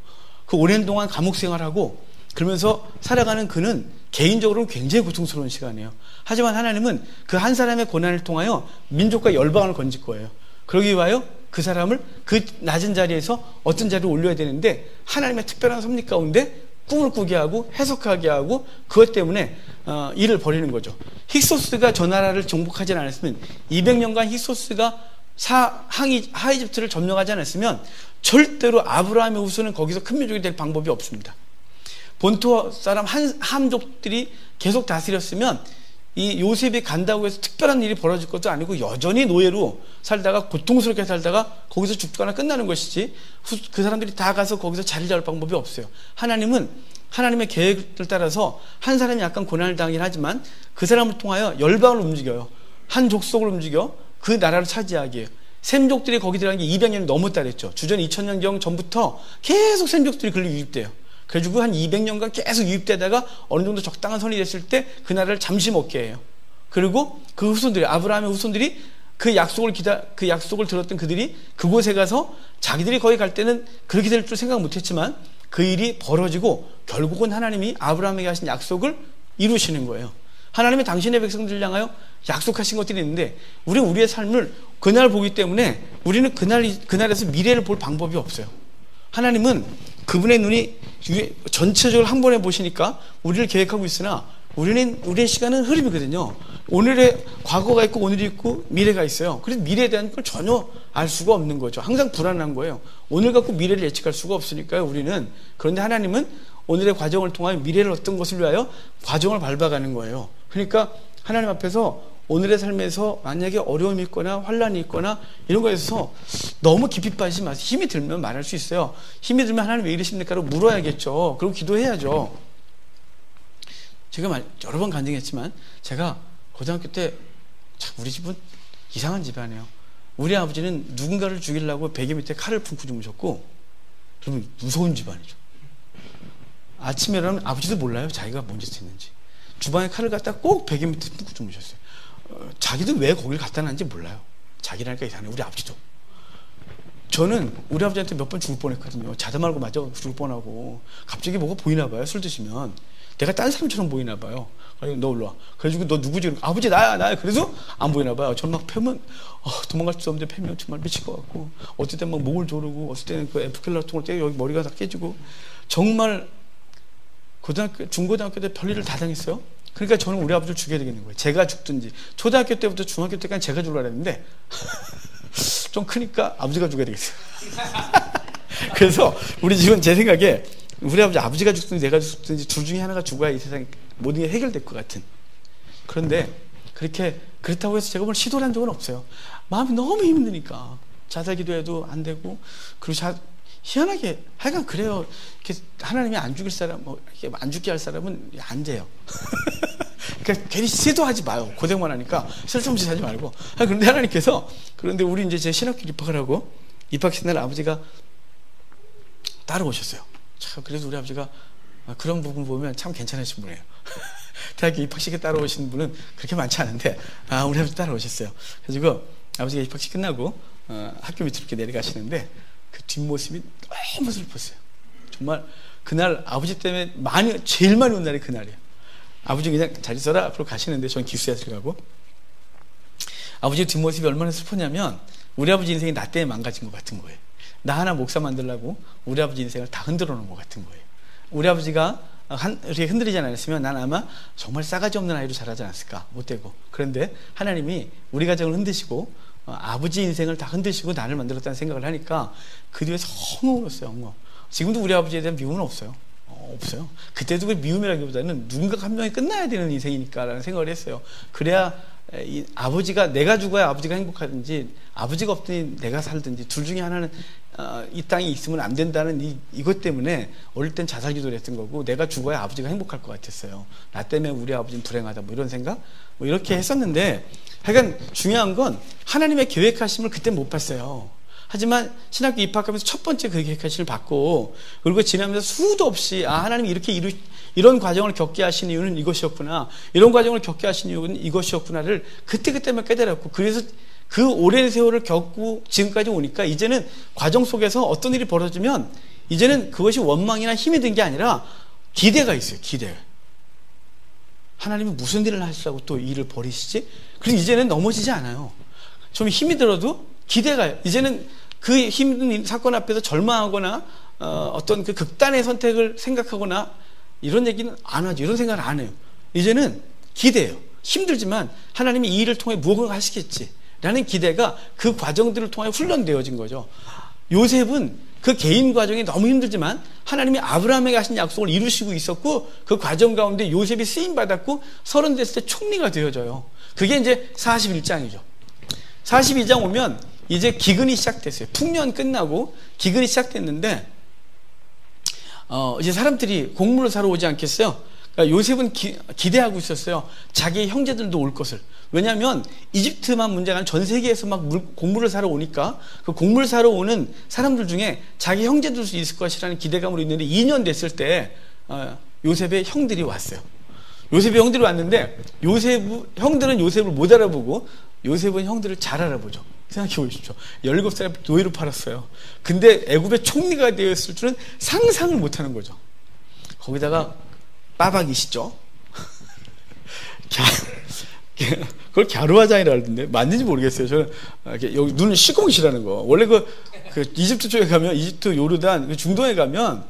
그 오랜 동안 감옥 생활하고 그러면서 살아가는 그는 개인적으로는 굉장히 고통스러운 시간이에요. 하지만 하나님은 그 한 사람의 고난을 통하여 민족과 열방을 건질 거예요. 그러기 위하여 그 사람을 그 낮은 자리에서 어떤 자리로 올려야 되는데 하나님의 특별한 섭리 가운데 꿈을 꾸게 하고 해석하게 하고 그것 때문에 일을 벌이는 거죠. 힉소스가 저 나라를 정복하지 않았으면 200년간 힉소스가 하이집트를 점령하지 않았으면 절대로 아브라함의 후손은 거기서 큰 민족이 될 방법이 없습니다. 본토 사람 함족들이 계속 다스렸으면 이 요셉이 간다고 해서 특별한 일이 벌어질 것도 아니고 여전히 노예로 살다가 고통스럽게 살다가 거기서 죽거나 끝나는 것이지 그 사람들이 다 가서 거기서 자리 잡을 방법이 없어요. 하나님은 하나님의 계획을 따라서 한 사람이 약간 고난을 당하긴 하지만 그 사람을 통하여 열방을 움직여요. 한 족속을 움직여 그 나라를 차지하게 해요. 셈족들이 거기 들어간 게 200년이 넘었다 그랬죠. 주전 2000년경 전부터 계속 셈족들이 글로 유입돼요. 그래가지고 한 200년간 계속 유입되다가 어느 정도 적당한 선이 됐을 때 그 나라를 잠시 먹게 해요. 그리고 그 후손들이 아브라함의 후손들이 그 약속을 들었던 그들이 그곳에 가서 자기들이 거기 갈 때는 그렇게 될 줄 생각 못했지만 그 일이 벌어지고 결국은 하나님이 아브라함에게 하신 약속을 이루시는 거예요. 하나님이 당신의 백성들을 향하여 약속하신 것들이 있는데 우리는 우리의 삶을 그날 보기 때문에 우리는 그날에서 미래를 볼 방법이 없어요. 하나님은 그분의 눈이 전체적으로 한 번에 보시니까 우리를 계획하고 있으나 우리의 시간은 흐름이거든요. 오늘의 과거가 있고 오늘이 있고 미래가 있어요. 그래서 미래에 대한 걸 전혀 알 수가 없는 거죠. 항상 불안한 거예요. 오늘 갖고 미래를 예측할 수가 없으니까요. 우리는. 그런데 하나님은 오늘의 과정을 통하여 미래를 어떤 것을 위하여 과정을 밟아가는 거예요. 그러니까 하나님 앞에서 오늘의 삶에서 만약에 어려움이 있거나 환란이 있거나 이런 거에 있어서 너무 깊이 빠지지 마세요. 힘이 들면 말할 수 있어요. 힘이 들면 하나님 왜 이러십니까? 라고 물어야겠죠. 그리고 기도해야죠. 제가 여러 번 간증했지만 제가 고등학교 때 우리 집은 이상한 집안이에요. 우리 아버지는 누군가를 죽이려고 베개 밑에 칼을 품고 주무셨고 그러면 무서운 집안이죠. 아침에 일어나면 아버지도 몰라요. 자기가 뭔 짓을 했는지. 주방에 칼을 갖다 꼭 베개 밑에 품고 주무셨어요. 자기도 왜 거길 갖다 놨는지 몰라요. 자기라니까 이상해. 우리 아버지도. 저는 우리 아버지한테 몇 번 죽을 뻔했거든요. 자다 말고 맞아 죽을 뻔하고. 갑자기 뭐가 보이나 봐요. 술 드시면 내가 딴 사람처럼 보이나 봐요. 아니, 너 올라 와. 그래가지고 너 누구지? 아버지 나야. 그래서 안 보이나 봐요. 저는 막 펴면 도망갈 수 없는데 펴면 정말 미칠 것 같고, 어떨 때는 막 목을 조르고, 어떨 때는 그 에프켈라통을 떼고 여기 머리가 다 깨지고, 정말 중고등학교 때 별일을 다 당했어요. 그러니까 저는 우리 아버지를 죽여야 되겠는 거예요. 제가 죽든지. 초등학교 때부터 중학교 때까지 제가 죽으려 했는데 좀 크니까 아버지가 죽어야 되겠어요. 그래서 우리 집은 제 생각에 우리 아버지가 죽든지 내가 죽든지 둘 중에 하나가 죽어야 이 세상에 모든 게 해결될 것 같은. 그런데 그렇다고 해서 제가 뭘 시도를 한 적은 없어요. 마음이 너무 힘드니까 자살 기도해도 안 되고, 그리고 희한하게 하여간 그래요. 이렇게 하나님이 안 죽일 사람, 이렇게 안 죽게 할 사람은 안 돼요. 그러니까 괜히 시도하지 마요. 고생만 하니까 쓸데없이 하지 말고. 그런데 하나님께서, 그런데 우리 이제 제 신학교 입학을 하고 입학식 날 아버지가 따라오셨어요. 참, 그래서 우리 아버지가 그런 부분 보면 참 괜찮으신 분이에요. 대학교 입학식에 따라오신 분은 그렇게 많지 않은데, 우리 아버지 따라오셨어요. 그래서 아버지가 입학식 끝나고 학교 밑으로 이렇게 내려가시는데 그 뒷모습이 너무 슬펐어요. 정말 그날 아버지 때문에 제일 많이 온 날이 그날이에요. 아버지 그냥 잘 있어라 앞으로 가시는데 전 기수에 들어가고, 아버지 뒷모습이 얼마나 슬펐냐면 우리 아버지 인생이 나 때문에 망가진 것 같은 거예요. 나 하나 목사 만들려고 우리 아버지 인생을 다 흔들어 놓은 것 같은 거예요. 우리 아버지가 이렇게 흔들리지 않았으면 난 아마 정말 싸가지 없는 아이로 자라지 않았을까, 못되고. 그런데 하나님이 우리 가정을 흔드시고 아버지 인생을 다 흔드시고 나를 만들었다는 생각을 하니까 그 뒤에 너무 울었어요. 지금도 우리 아버지에 대한 미움은 없어요. 없어요. 그때도 그 미움이라기보다는 누군가 한 명이 끝나야 되는 인생이니까 라는 생각을 했어요. 그래야 내가 죽어야 아버지가 행복하든지, 아버지가 없더니 내가 살든지, 둘 중에 하나는 이 땅에 있으면 안 된다는 이것 때문에 어릴 땐 자살 기도를 했던 거고, 내가 죽어야 아버지가 행복할 것 같았어요. 나 때문에 우리 아버지는 불행하다, 이런 생각? 이렇게 했었는데, 하여간 중요한 건 하나님의 계획하심을 그때 못 봤어요. 하지만 신학교 입학하면서 첫 번째 그 계획하심을 받고, 그리고 지나면서 수도 없이 하나님이 이렇게 이런 과정을 겪게 하신 이유는 이것이었구나, 이런 과정을 겪게 하신 이유는 이것이었구나를 그때그때만 깨달았고, 그래서 그 오랜 세월을 겪고 지금까지 오니까 이제는 과정 속에서 어떤 일이 벌어지면 이제는 그것이 원망이나 힘이 든 게 아니라 기대가 있어요. 기대. 하나님이 무슨 일을 하시려고 또 이 일을 벌이시지? 그래서 이제는 넘어지지 않아요. 좀 힘이 들어도 기대가, 이제는 그 힘든 사건 앞에서 절망하거나 어떤 그 극단의 선택을 생각하거나 이런 얘기는 안 하죠. 이런 생각을 안 해요. 이제는 기대해요. 힘들지만 하나님이 이 일을 통해 무엇을 하시겠지 라는 기대가 그 과정들을 통해 훈련되어진 거죠. 요셉은 그 개인 과정이 너무 힘들지만 하나님이 아브라함에게 하신 약속을 이루시고 있었고, 그 과정 가운데 요셉이 쓰임받았고 30 됐을 때 총리가 되어져요. 그게 이제 41장이죠. 42장 오면 이제 기근이 시작됐어요. 풍년 끝나고 기근이 시작됐는데 이제 사람들이 곡물을 사러 오지 않겠어요? 그러니까 요셉은 기대하고 있었어요. 자기 형제들도 올 것을. 왜냐하면 이집트만 문제가 아니라 전 세계에서 막 곡물을 사러 오니까 그 곡물 사러 오는 사람들 중에 자기 형제들도 있을 것이라는 기대감으로 있는데 2년 됐을 때 요셉의 형들이 왔어요. 요셉의 형들이 왔는데 형들은 요셉을 못 알아보고 요셉은 형들을 잘 알아보죠. 생각해 보십시오. 17살에 노예로 팔았어요. 근데 애굽의 총리가 되었을 줄은 상상을 못하는 거죠. 거기다가 빠박이시죠. 그걸 갸루화장이라 하던데 맞는지 모르겠어요. 저는 여기 눈을 시공시라는 거. 원래 그 이집트 쪽에 가면, 이집트 요르단 그 중동에 가면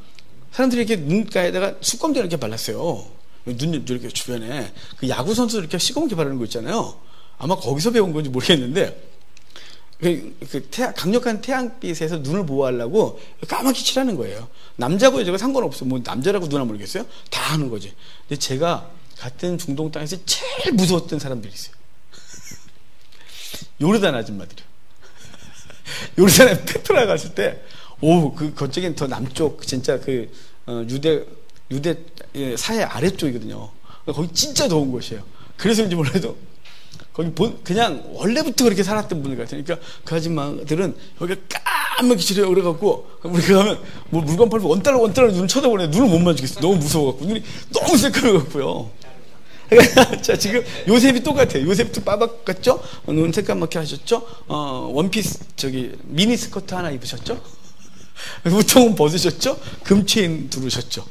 사람들이 이렇게 눈가에다가 수검대 이렇게 발랐어요. 눈 이렇게 주변에 그 야구 선수 이렇게 시공기 바르는 거 있잖아요. 아마 거기서 배운 건지 모르겠는데, 강력한 태양빛에서 눈을 보호하려고 까맣게 칠하는 거예요. 남자고 여자가 상관없어. 뭐 남자라고 누나 모르겠어요? 다 하는 거지. 근데 제가 같은 중동 땅에서 제일 무서웠던 사람들이 있어요. 요르단 아줌마들이요. 요르단에 페트라 갔을 때, 그쪽엔 더 남쪽, 진짜 유대 사해 아래쪽이거든요. 거기 진짜 더운 곳이에요. 그래서인지 몰라도 거기 그냥 원래부터 그렇게 살았던 분들 같아요. 그러니까 그 아줌마들은 여기가 까맣게 칠해요. 그래갖고 우리가 가면 뭐 물건 팔고 원달러 눈을 쳐다보네. 눈을 못 마주겠어. 너무 무서워갖고 눈이 너무 새까매갖고요. 자, 지금 요셉이 똑같아요. 요셉도 빠박 같죠? 눈 새까맣게 하셨죠? 원피스, 미니스커트 하나 입으셨죠? 우통은 벗으셨죠? 금체인 두르셨죠?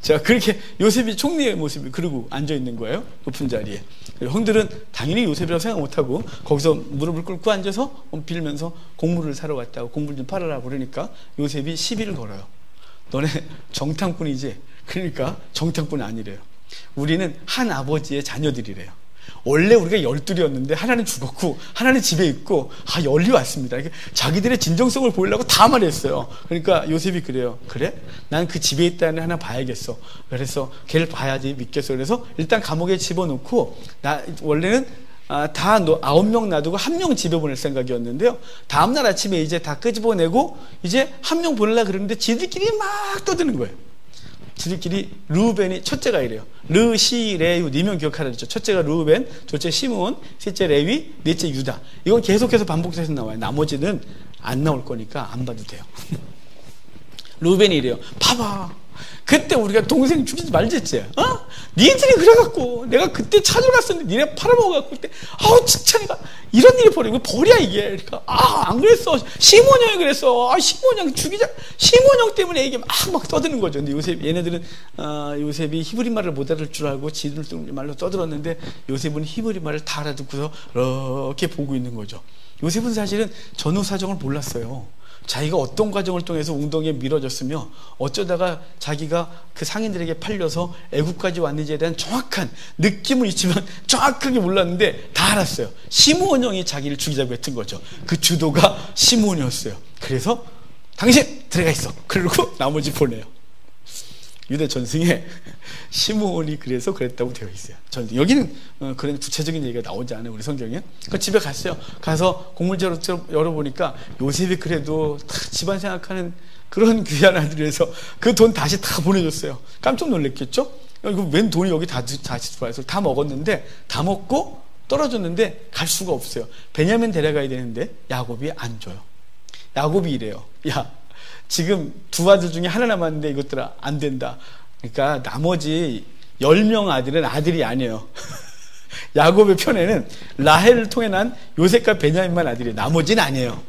자, 그렇게 요셉이 총리의 모습이 그러고 앉아있는 거예요. 높은 자리에. 형들은 당연히 요셉이라고 생각 못하고 거기서 무릎을 꿇고 앉아서 빌면서 곡물을 사러 왔다고, 곡물 좀 팔아라 그러니까 요셉이 시비를 걸어요. 너네 정탐꾼이지? 그러니까 정탐꾼 아니래요. 우리는 한 아버지의 자녀들이래요. 원래 우리가 12이었는데 하나는 죽었고 하나는 집에 있고 열이 왔습니다. 자기들의 진정성을 보이려고 다 말했어요. 그러니까 요셉이 그래요. 그래? 난 그 집에 있다는 하나 봐야겠어. 그래서 걔를 봐야지 믿겠어. 그래서 일단 감옥에 집어넣고, 원래는 다 9명 놔두고 1명 집에 보낼 생각이었는데요. 다음날 아침에 이제 다 끄집어내고 이제 1명 보내려고 그러는데 지들끼리 막 떠드는 거예요. 지들끼리 루벤이, 첫째가 이래요. 르, 시, 레, 4명 기억하라 그랬죠. 첫째가 루벤, 둘째 시므온, 셋째 레위, 넷째 유다. 이건 계속해서 반복해서 나와요. 나머지는 안 나올 거니까 안 봐도 돼요. 루벤이 이래요. 봐봐, 그때 우리가 동생 죽이지 말랬지. 니들이 그래갖고 내가 그때 찾아갔었는데 니네 팔아먹어갖고 그때 칭찬이가 이런 일이 벌어지고 버려 이게. 그러니까 안 그랬어. 시몬 형이 그랬어. 시몬 형 죽이자. 시몬 형 때문에 이게 막 떠드는 거죠. 근데 얘네들은 요셉이 히브리 말을 못 알아들 줄 알고 지들 말로 떠들었는데 요셉은 히브리 말을 다 알아듣고서 이렇게 보고 있는 거죠. 요셉은 사실은 전후 사정을 몰랐어요. 자기가 어떤 과정을 통해서 웅덩이에 밀어졌으며 어쩌다가 자기가 그 상인들에게 팔려서 애국까지 왔는지에 대한 정확한 느낌은 있지만 정확하게 몰랐는데 다 알았어요. 시므온 형이 자기를 죽이자고 했던 거죠. 그 주도가 시므온이었어요. 그래서 당신 들어가 있어. 그리고 나머지 보내요. 유대 전승에 시므온이 그래서 그랬다고 되어 있어요. 여기는 그런 구체적인 얘기가 나오지 않아요, 우리 성경에. 그 집에 갔어요. 가서 곡물제로 열어보니까 요셉이 그래도 다 집안 생각하는 그런 귀한 아들이라서 그 돈 다시 다 보내줬어요. 깜짝 놀랐겠죠? 이거 웬 돈이 여기 다시 들어와서 다 먹었는데, 다 먹고 떨어졌는데 갈 수가 없어요. 베냐민 데려가야 되는데 야곱이 안 줘요. 야곱이 이래요. 야, 지금 2아들 중에 하나 남았는데 이것들아 안 된다. 그러니까 나머지 10명 아들은 아들이 아니에요. 야곱의 편에는 라헬을 통해 난 요셉과 베냐민만 아들이에요. 나머지는 아니에요.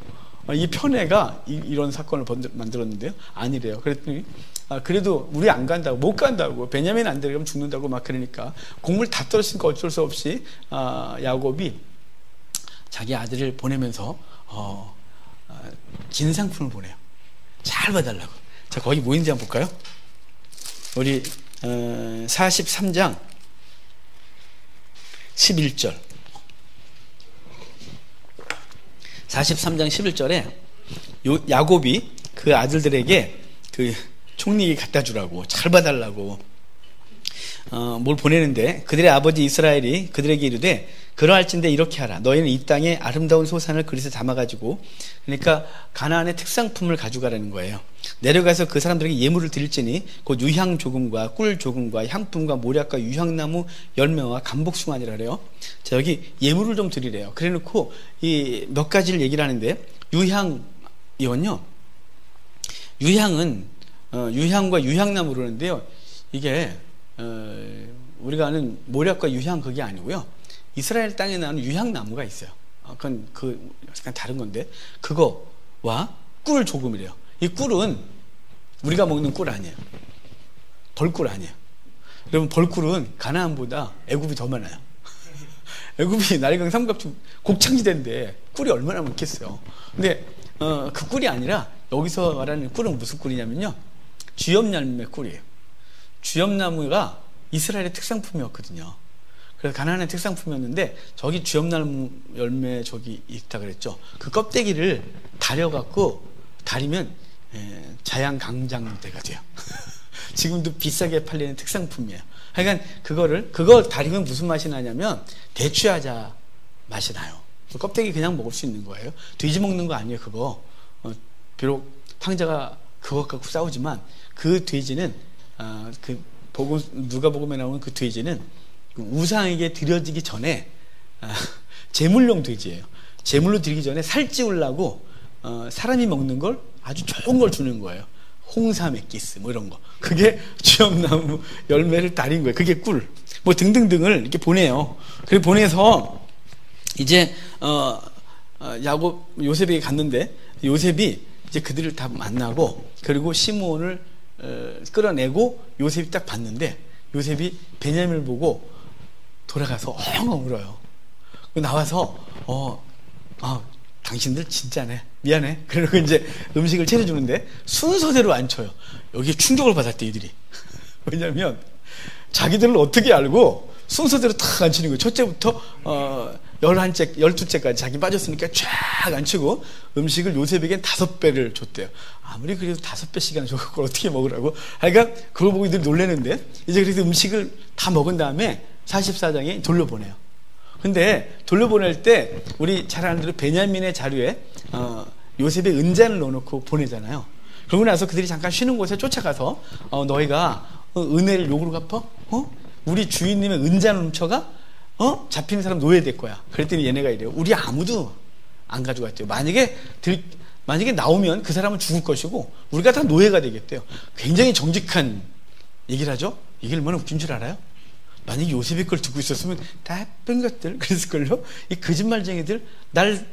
이 편애가 이런 사건을 만들었는데요. 아니래요. 그랬더니 그래도 우리 안 간다고, 못 간다고, 베냐민 안 데려가면 죽는다고 막 그러니까 곡물 다 떨어지니까 어쩔 수 없이 야곱이 자기 아들을 보내면서 긴 상품을 보내요. 잘 봐달라고. 자, 거기 뭐 있는지 한번 볼까요? 우리 43장 11절 43장 11절에 야곱이 그 아들들에게 그 총리에게 갖다 주라고, 잘 봐달라고 뭘 보내는데, 그들의 아버지 이스라엘이 그들에게 이르되 그러할진대 이렇게 하라. 너희는 이 땅에 아름다운 소산을 그릇에 담아가지고, 그러니까 가나안의 특산품을 가져가라는 거예요. 내려가서 그 사람들에게 예물을 드릴지니 곧 유향 조금과 꿀 조금과 향품과 모략과 유향나무 열매와 감복숭아니라 그래요. 자, 여기 예물을 좀 드리래요. 그래놓고 이 몇 가지를 얘기를 하는데, 유향이요, 유향은 유향과 유향나무 그러는데요, 이게 우리가 아는 모략과 유향 그게 아니고요, 이스라엘 땅에 나오는 유향나무가 있어요. 그건 약간 다른 건데, 그거와 꿀 조금이래요. 이 꿀은 우리가 먹는 꿀 아니에요. 벌꿀 아니에요. 여러분, 벌꿀은 가나안보다 애굽이 더 많아요. 애굽이 나일강 삼각주 곡창지대인데 꿀이 얼마나 많겠어요. 근데 그 꿀이 아니라 여기서 말하는 꿀은 무슨 꿀이냐면요, 주엽열매 꿀이에요. 주엽나무가 이스라엘의 특산품이었거든요. 그래서 가나안의 특산품이었는데, 저기 주엽나무 열매 저기 있다 그랬죠. 그 껍데기를 다려갖고 다리면 자양강장대가 돼요. 지금도 비싸게 팔리는 특산품이에요. 그러니까 그거 다리면 무슨 맛이 나냐면 대추야자 맛이 나요. 껍데기 그냥 먹을 수 있는 거예요. 돼지 먹는 거 아니에요, 그거. 비록 황자가 그것 갖고 싸우지만 그 돼지는 누가복음에 나오는 그 돼지는 우상에게 드려지기 전에 제물용 돼지예요. 제물로 드리기 전에 살찌우려고 사람이 먹는 걸 아주 좋은 걸 주는 거예요. 홍삼 액기스 뭐 이런 거. 그게 주엽나무 열매를 달인 거예요. 그게 꿀. 뭐 등등등을 이렇게 보내요. 그리고 보내서 이제 야곱 요셉에게 갔는데 요셉이 이제 그들을 다 만나고 그리고 시므온을 끌어내고 요셉이 딱 봤는데 요셉이 베냐민을 보고 돌아가서 엉엉 울어요. 나와서 당신들 진짜네 미안해. 그리고 이제 음식을 차려주는데 순서대로 안 쳐요. 여기에 충격을 받았대 이들이. 왜냐면 자기들을 어떻게 알고 순서대로 탁 안 치는 거예요. 첫째부터 11째, 12째까지 자기 빠졌으니까 쫙 안 치고 음식을 요셉에겐 5배를 줬대요. 아무리 그래도 5배씩이나 줘 그걸 어떻게 먹으라고. 그러니까 그걸 보고 이들이 놀라는데 이제 그래서 음식을 다 먹은 다음에 44장에 돌려보내요. 근데 돌려보낼 때 우리 잘 아는 대로 베냐민의 자료에 요셉의 은잔을 넣어놓고 보내잖아요. 그러고 나서 그들이 잠깐 쉬는 곳에 쫓아가서 너희가 은혜를 욕으로 갚아? 우리 주인님의 은잔을 훔쳐가? 잡히는 사람 노예될 거야. 그랬더니 얘네가 이래요. 우리 아무도 안 가져갔대요. 만약에 나오면 그 사람은 죽을 것이고 우리가 다 노예가 되겠대요. 굉장히 정직한 얘기를 하죠. 이게 얼마나 웃긴 줄 알아요? 만약에 요셉의 걸 듣고 있었으면 나쁜 것들 그랬을걸요. 이 거짓말쟁이들 날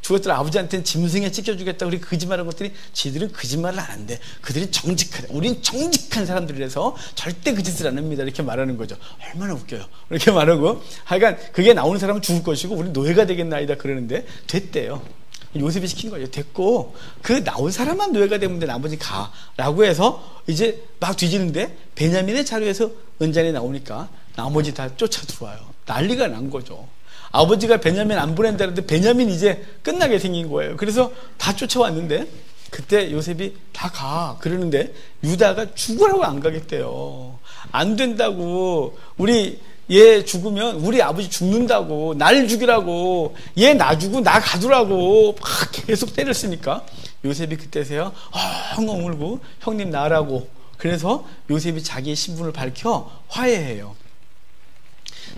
죽었던 아버지한테는 짐승에 찢겨주겠다고 그렇게 거짓말한 것들이 지들은 거짓말을 안 한대. 그들이 정직하다. 우린 정직한 사람들이라서 절대 거짓을 안 합니다. 이렇게 말하는 거죠. 얼마나 웃겨요. 이렇게 말하고 하여간 그게 나오는 사람은 죽을 것이고 우린 노예가 되겠나이다 그러는데 됐대요. 요셉이 시킨 거예요. 됐고 그 나온 사람만 노예가 되면 돼. 나머지 가 라고 해서 이제 막 뒤지는데 베냐민의 자료에서 은잔이 나오니까 나머지 다 쫓아 들어와요. 난리가 난 거죠. 아버지가 베냐민 안 보낸다는데 베냐민 이제 끝나게 생긴 거예요. 그래서 다 쫓아왔는데 그때 요셉이 다 가 그러는데 유다가 죽으라고 안 가겠대요. 안 된다고. 얘 죽으면 우리 아버지 죽는다고. 날 죽이라고. 얘 나 주고 나 가두라고 막 계속 때를 쓰니까 요셉이 그때서야 엉엉 울고 형님 나라고. 그래서 요셉이 자기의 신분을 밝혀 화해해요.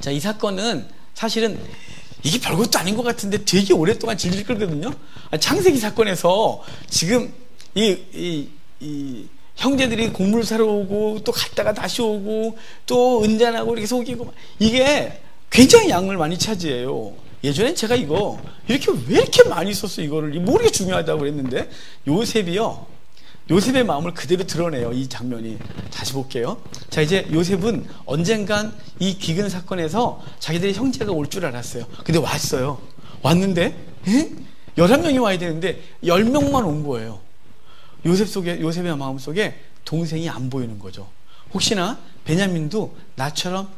자, 이 사건은 사실은 이게 별것도 아닌 것 같은데 되게 오랫동안 질질 끌거든요. 창세기 사건에서 지금 이 형제들이 곡물 사러 오고 또 갔다가 다시 오고 또 은잔하고 이렇게 속이고 이게 굉장히 양을 많이 차지해요. 예전엔 제가 이거 이렇게 왜 이렇게 많이 썼어 이거를 모르게 중요하다고 그랬는데 요셉의 마음을 그대로 드러내요. 이 장면이. 다시 볼게요. 자, 이제 요셉은 언젠간 이 기근 사건에서 자기들의 형제가 올 줄 알았어요. 근데 왔어요. 왔는데 11명이 와야 되는데 10명만 온 거예요. 요셉의 마음 속에 동생이 안 보이는 거죠. 혹시나 베냐민도 나처럼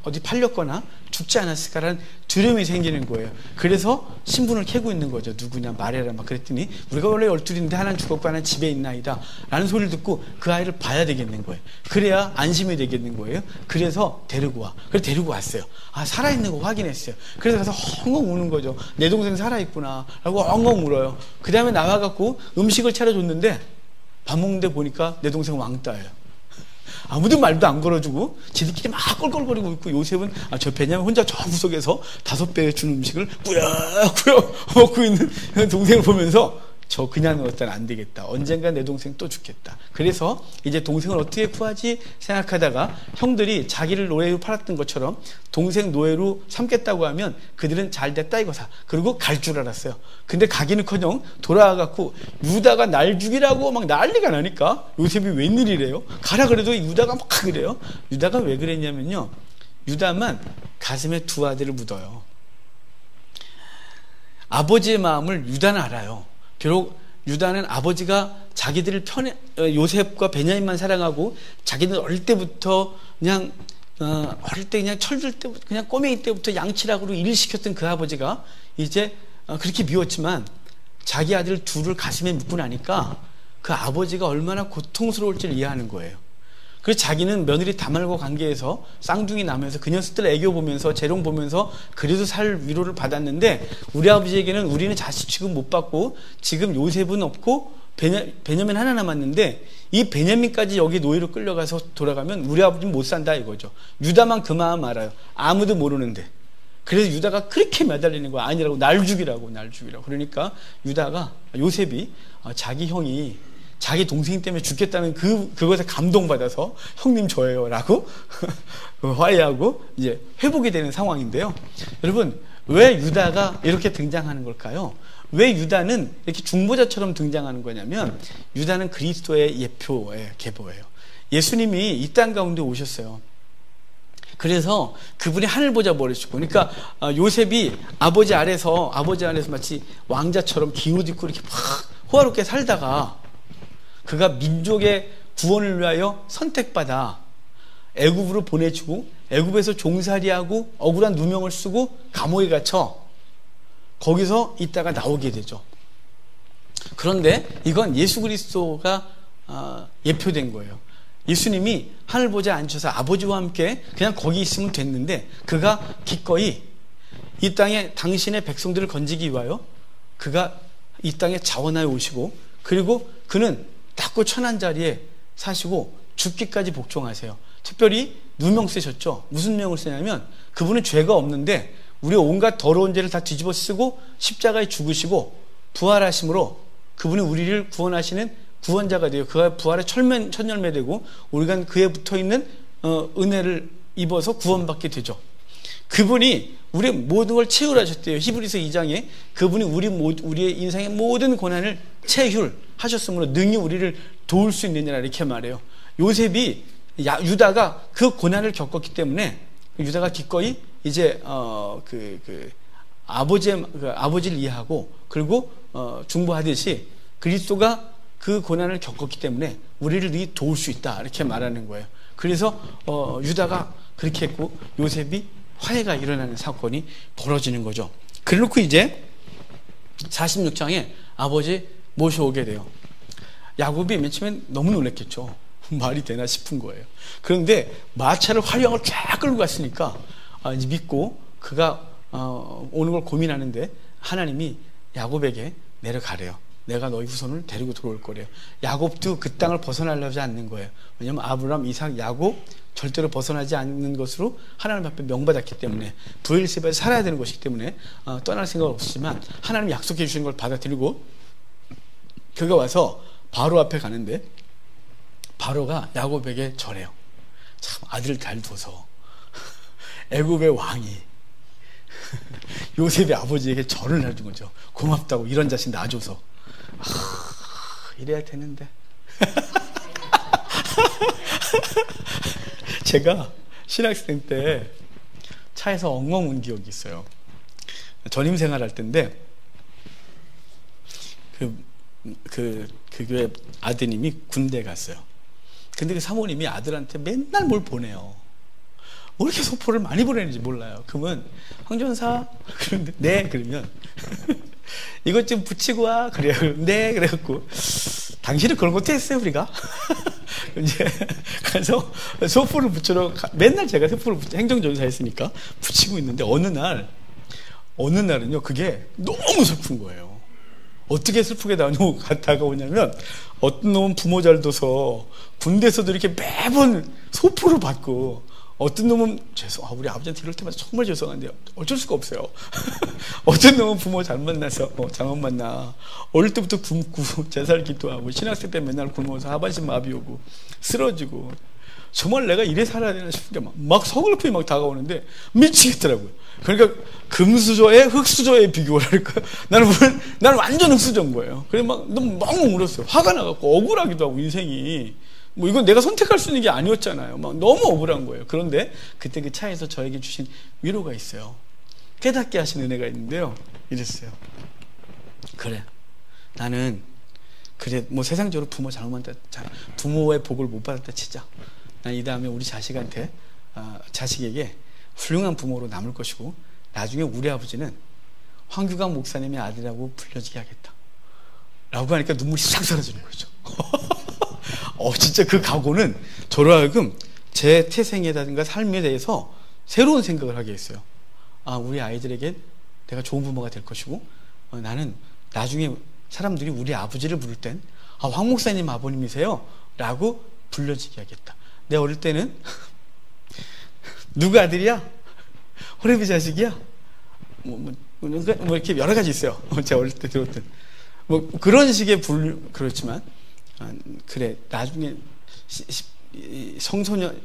어디 팔렸거나 죽지 않았을까라는 두려움이 생기는 거예요. 그래서 신분을 캐고 있는 거죠. 누구냐 말해라 막 그랬더니 우리가 원래 12인데 하나는 죽었고 하나는 집에 있나이다 라는 소리를 듣고 그 아이를 봐야 되겠는 거예요. 그래야 안심이 되겠는 거예요. 그래서 데리고 와. 그래서 데리고 왔어요. 살아있는 거 확인했어요. 그래서 가서 엉엉 우는 거죠. 내 동생 살아있구나 라고 엉엉 울어요. 그 다음에 나와갖고 음식을 차려줬는데 밥 먹는데 보니까 내 동생 왕따예요. 아무도 말도 안 걸어주고 지들끼리 막 껄껄거리고 있고 요셉은 저 베냐민 혼자 저 구석에서 5배 준 음식을 꾸역꾸역 먹고 있는 동생을 보면서 저 그냥 넣었다는 안 되겠다. 언젠가 내 동생 또 죽겠다. 그래서 이제 동생을 어떻게 구하지 생각하다가 형들이 자기를 노예로 팔았던 것처럼 동생 노예로 삼겠다고 하면 그들은 잘 됐다 이거사. 그리고 갈 줄 알았어요. 근데 가기는커녕 돌아와갖고 유다가 날 죽이라고 막 난리가 나니까 요셉이 웬일이래요? 가라 그래도 유다가 막 그래요. 유다가 왜 그랬냐면요. 유다만 가슴에 2 아들을 묻어요. 아버지의 마음을 유다는 알아요. 비록 유다는 아버지가 자기들을 요셉과 베냐민만 사랑하고 자기는 어릴 때부터 그냥 철들 때부터 그냥 꼬맹이 때부터 양치락으로 일을 시켰던 그 아버지가 이제 그렇게 미웠지만 자기 아들 둘을 가슴에 묻고 나니까 그 아버지가 얼마나 고통스러울지를 이해하는 거예요. 그래서 자기는 며느리 다말과 관계에서 쌍둥이 나면서 그 녀석들 애교 보면서 재롱 보면서 그래도 살 위로를 받았는데 우리 아버지에게는 우리는 자식 취급 못 받고 지금 요셉은 없고 베냐민 하나 남았는데 이 베냐민까지 여기 노예로 끌려가서 돌아가면 우리 아버지는 못 산다 이거죠. 유다만 그 마음 알아요. 아무도 모르는데. 그래서 유다가 그렇게 매달리는 거야. 아니라고 날 죽이라고 그러니까 요셉이 자기 형이 자기 동생 때문에 죽겠다는 그것에 감동받아서 형님 저예요 라고 화해하고 이제 회복이 되는 상황인데요. 여러분, 왜 유다가 이렇게 등장하는 걸까요? 왜 유다는 이렇게 중보자처럼 등장하는 거냐면, 유다는 그리스도의 예표예요, 계보예요. 예수님이 이 땅 가운데 오셨어요. 그래서 그분이 하늘 보좌 버리시고, 그러니까 요셉이 아버지 안에서 마치 왕자처럼 기옷 입고 이렇게 막 호화롭게 살다가 그가 민족의 구원을 위하여 선택받아 애굽으로 보내주고, 애굽에서 종살이하고 억울한 누명을 쓰고 감옥에 갇혀 거기서 있다가 나오게 되죠. 그런데 이건 예수 그리스도가 예표된 거예요. 예수님이 하늘 보좌에 앉으셔서 아버지와 함께 그냥 거기 있으면 됐는데, 그가 기꺼이 이 땅에 당신의 백성들을 건지기 위하여 그가 이 땅에 자원하여 오시고, 그리고 그는 낮고 천한 자리에 사시고 죽기까지 복종하세요. 특별히 누명 쓰셨죠. 무슨 명을 쓰냐면, 그분은 죄가 없는데 우리의 온갖 더러운 죄를 다 뒤집어 쓰고 십자가에 죽으시고 부활하심으로 그분이 우리를 구원하시는 구원자가 되어 그가 부활의 천열매 되고 우리가 그에 붙어있는 은혜를 입어서 구원받게 되죠. 그분이 우리의 모든 걸 채울하셨대요. 히브리서 2장에 그분이 우리의 인생의 모든 고난을 채울하셨으므로 능히 우리를 도울 수 있느니라 이렇게 말해요. 요셉이 유다가 그 고난을 겪었기 때문에 유다가 기꺼이 이제 아버지를 이해하고, 그리고 중보하듯이 그리스도가 그 고난을 겪었기 때문에 우리를 능히 도울 수 있다 이렇게 말하는 거예요. 그래서 유다가 그렇게 했고 요셉이 화해가 일어나는 사건이 벌어지는 거죠. 그래놓고 이제 46장에 아버지 모셔오게 돼요. 야곱이 맨 처음엔 너무 놀랐겠죠. 말이 되나 싶은 거예요. 그런데 마차를 화려한 걸 쫙 끌고 갔으니까 이제 믿고 그가 오는 걸 고민하는데 하나님이 야곱에게 내려가래요. 내가 너희 후손을 데리고 들어올 거래요. 야곱도 그 땅을 벗어나려지 않는 거예요. 왜냐하면 아브라함, 이삭, 야곱 절대로 벗어나지 않는 것으로 하나님 앞에 명받았기 때문에, 브엘세바에서 살아야 되는 것이기 때문에 떠날 생각은 없었지만 하나님 약속해 주신 걸 받아들이고 그가 와서 바로 앞에 가는데, 바로가 야곱에게 절해요. 참 아들을 잘 둬서 애굽의 왕이 요셉의 아버지에게 절을 해준 거죠. 고맙다고, 이런 자신 놔줘서. 이래야 되는데. 제가 신학생 때 차에서 엉엉 운 기억이 있어요. 전임 생활할 때인데 그 교회 아드님이 군대 갔어요. 근데 그 사모님이 아들한테 맨날 뭘 보내요. 뭐 이렇게 소포를 많이 보내는지 몰라요. 그러면 황전사 그런데 네 그러면 이것 좀 붙이고 와 그래요. 네 그래갖고 당신은 그런 것도 했어요 우리가. 이제 가서 소포를 붙여러 맨날 제가 소포를 행정전사 했으니까 붙이고 있는데 어느 날은요 그게 너무 슬픈 거예요. 어떻게 슬프게 다가오냐면 어떤 놈은 부모 잘 둬서 군대에서도 이렇게 매번 소포를 받고, 어떤 놈은 우리 아버지한테 이럴 때마다 정말 죄송한데 어쩔 수가 없어요. 어떤 놈은 부모 잘 만나서 잘못 만나 어릴 때부터 굶고 제살 기도하고 신학생 때 맨날 굶어서 하반신 마비 오고 쓰러지고, 정말 내가 이래 살아야 되나 싶은 게 막 서글픔이 막 다가오는데 미치겠더라고요. 그러니까 금수저에 흙수저에 비교를 할까? 나는 완전 흙수저인 거예요. 그래서 막 너무 울었어요. 화가 나갖고 억울하기도 하고, 인생이 뭐 이건 내가 선택할 수 있는 게 아니었잖아요. 막 너무 억울한 거예요. 그런데 그때 그 차에서 저에게 주신 위로가 있어요. 깨닫게 하신 은혜가 있는데요. 이랬어요. 그래, 나는 뭐 세상적으로 부모 잘못했다, 부모의 복을 못 받았다 치자. 난 이 다음에 우리 자식에게 훌륭한 부모로 남을 것이고, 나중에 우리 아버지는 황규강 목사님의 아들이라고 불려지게 하겠다 라고 하니까 눈물이 싹 사라지는 거죠. 진짜 그 각오는 저로 하여금 제 태생이라든가 삶에 대해서 새로운 생각을 하게 했어요. 우리 아이들에게 내가 좋은 부모가 될 것이고, 나는 나중에 사람들이 우리 아버지를 부를 땐 황 목사님 아버님이세요 라고 불려지게 하겠다. 내 어릴 때는 누구 아들이야? 호레비 자식이야? 뭐 이렇게 여러 가지 있어요. 제가 어릴 때 들었던 그런 식의 그렇지만 그래 나중에 성소년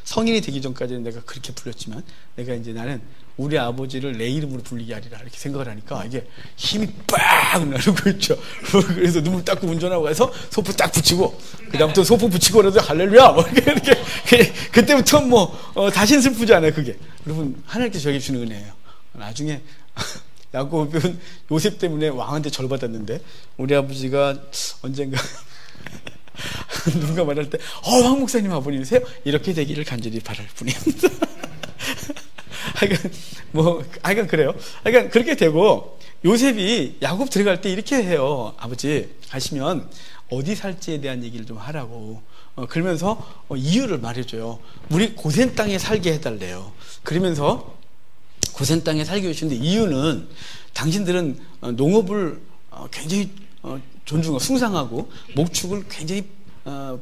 성인이 되기 전까지는 내가 그렇게 불렸지만 내가 이제 나는 우리 아버지를 내 이름으로 불리게 하리라 이렇게 생각을 하니까 이게 힘이 빡 나르고 있죠. 그래서 눈물 닦고 운전하고 가서 소포 딱 붙이고 그다음부터 소포 붙이고 그래도 할렐루야 뭐 이렇게 그때부터 뭐 다시는 슬프지 않아요. 그게 여러분 하나님께서 저에게 주는 은혜예요. 나중에 야곱은 요셉 때문에 왕한테 절 받았는데 우리 아버지가 언젠가 누군가 말할 때 황 목사님 아버님이세요? 이렇게 되기를 간절히 바랄 뿐입니다. 하여간 그래요. 하여간 그렇게 되고 요셉이 야곱 들어갈 때 이렇게 해요. 아버지 가시면 어디 살지에 대한 얘기를 좀 하라고. 그러면서 이유를 말해줘요. 우리 고센 땅에 살게 해달래요. 그러면서 고센 땅에 살게 해주시는데 이유는 당신들은 농업을 굉장히 존중하고 숭상하고 목축을 굉장히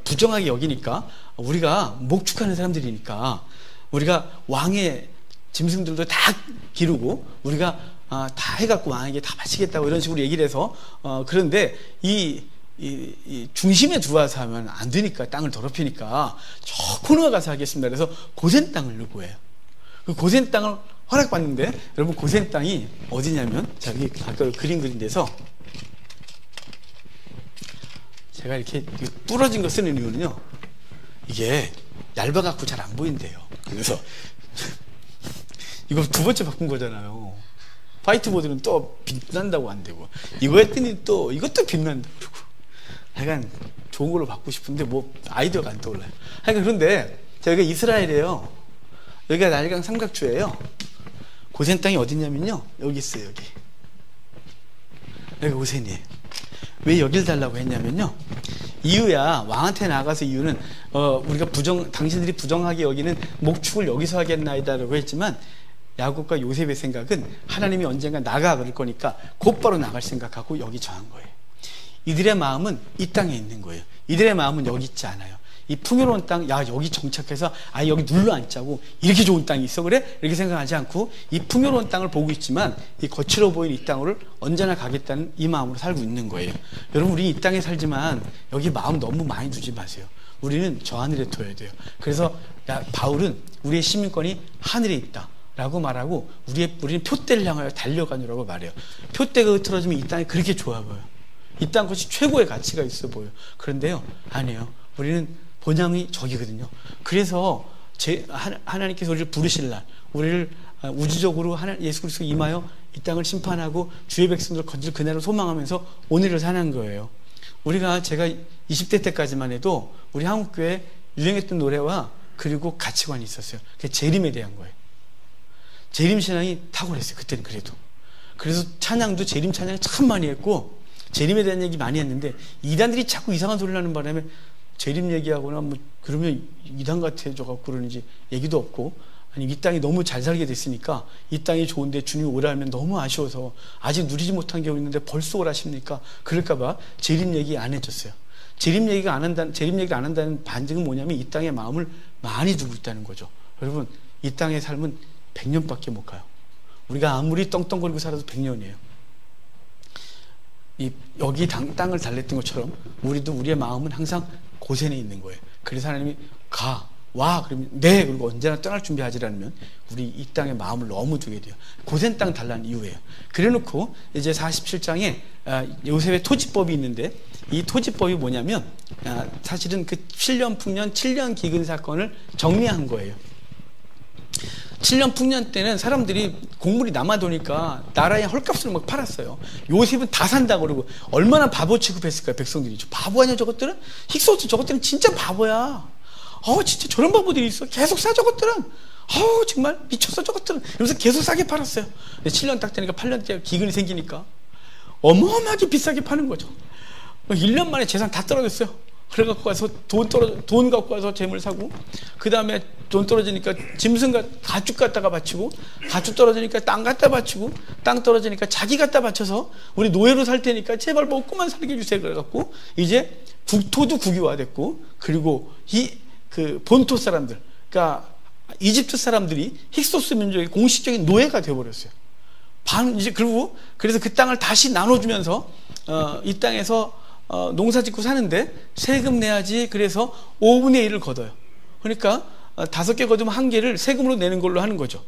부정하게 여기니까 우리가 목축하는 사람들이니까 우리가 왕의 짐승들도 다 기르고 우리가 다 해갖고 왕에게 다 바치겠다고 이런 식으로 얘기를 해서 그런데 이 중심에 들어와서 하면 안 되니까 땅을 더럽히니까 저 코너에 가서 하겠습니다. 그래서 고센 땅을 요구해요. 그 고센 땅을 허락받는데 여러분 고센 땅이 어디냐면 자 여기 아까 그림 그린 데서 제가 이렇게 부러진 거 쓰는 이유는요 이게 얇아갖고 잘 안 보인대요. 그래서 이거 두 번째 바꾼 거잖아요. 화이트보드는 또 빛난다고 안 되고 이거 했더니 또 이것도 빛난다 그러고 하여간 좋은 걸로 바꾸고 싶은데 뭐 아이디어가 안 떠올라요. 하여간 그런데 여기가 이스라엘이에요. 여기가 나일강 삼각주예요. 고센 땅이 어디냐면요 여기 있어요. 여기 고센이에요. 왜 여길 달라고 했냐면요 이유야 왕한테 나가서 이유는 우리가 당신들이 부정하게 여기는 목축을 여기서 하겠나이다라고 했지만 야곱과 요셉의 생각은 하나님이 언젠가 나가 그럴 거니까 곧바로 나갈 생각하고 여기 정한 거예요. 이들의 마음은 이 땅에 있는 거예요. 이들의 마음은 여기 있지 않아요. 이 풍요로운 땅, 야 여기 정착해서 여기 눌러 앉자고 이렇게 좋은 땅이 있어 그래? 이렇게 생각하지 않고 이 풍요로운 땅을 보고 있지만 이 거칠어 보이는 이 땅을 언제나 가겠다는 이 마음으로 살고 있는 거예요. 여러분 우리 이 땅에 살지만 여기 마음 너무 많이 두지 마세요. 우리는 저 하늘에 둬야 돼요. 그래서 바울은 우리의 시민권이 하늘에 있다 라고 말하고 우리는 표대를 향하여 달려가느라고 말해요. 표대가 흐트러지면 이 땅이 그렇게 좋아 보여요. 이 땅 것이 최고의 가치가 있어 보여요. 그런데요 아니에요. 우리는 본향이 저기거든요. 그래서 하나님께서 우리를 부르실 날 우리를 우주적으로 예수 그리스도 임하여 이 땅을 심판하고 주의 백성들을 건질 그날을 소망하면서 오늘을 사는 거예요. 제가 20대 때까지만 해도 우리 한국교회에 유행했던 노래와 그리고 가치관이 있었어요. 그게 재림에 대한 거예요. 재림신앙이 탁월했어요. 그때는 그래도. 그래서 찬양도 재림 찬양을 참 많이 했고 재림에 대한 얘기 많이 했는데 이단들이 자꾸 이상한 소리를 하는 바람에 재림 얘기하거나 뭐 그러면 이단 같아져갖고 그러는지 얘기도 없고 아니 이 땅이 너무 잘 살게 됐으니까 이 땅이 좋은데 주님이 오라 하면 너무 아쉬워서 아직 누리지 못한 게 있는데 벌써 오라십니까? 그럴까봐 재림 얘기 안 해줬어요. 재림 얘기를 안 한다는 반증은 뭐냐면 이 땅의 마음을 많이 두고 있다는 거죠. 여러분 이 땅의 삶은 100년밖에 못 가요. 우리가 아무리 떵떵거리고 살아도 100년이에요. 여기 땅을 달랬던 것처럼 우리도 우리의 마음은 항상 고센에 있는 거예요. 그래서 하나님이 와 그러면 네 그리고 언제나 떠날 준비하지 않으면 우리 이 땅에 마음을 너무 두게 돼요. 고센 땅 달라는 이유예요. 그래놓고 이제 47장에 요셉의 토지법이 있는데 이 토지법이 뭐냐면 사실은 그 7년 풍년 7년 기근 사건을 정리한 거예요. 7년 풍년 때는 사람들이 곡물이 남아도니까 나라에 헐값으로 막 팔았어요. 요셉은 다 산다 그러고 얼마나 바보 취급했을까요? 백성들이. 저 바보 아니야 저것들은? 힉소스 저것들은 진짜 바보야. 진짜 저런 바보들이 있어. 계속 사 저것들은. 정말 미쳤어 저것들은. 이러면서 계속 싸게 팔았어요. 7년 딱 되니까 8년째 기근이 생기니까 어마어마하게 비싸게 파는 거죠. 1년 만에 재산 다 떨어졌어요. 그래갖고 가서 돈 갖고 와서 재물 사고, 그 다음에 돈 떨어지니까 가축 갖다가 바치고, 가축 떨어지니까 땅 갖다 바치고, 땅 떨어지니까 자기 갖다 바쳐서 우리 노예로 살 테니까 제발 먹고만 살게 해주세요. 그래갖고 이제 국토도 국유화됐고, 그리고 그 본토 사람들, 그러니까 이집트 사람들이 힉소스 민족의 공식적인 노예가 되어버렸어요. 그리고 그래서 그 땅을 다시 나눠주면서 이 땅에서 농사 짓고 사는데 세금 내야지. 그래서 5분의 1을 걷어요. 그러니까 5개 걷으면 1개를 세금으로 내는 걸로 하는 거죠.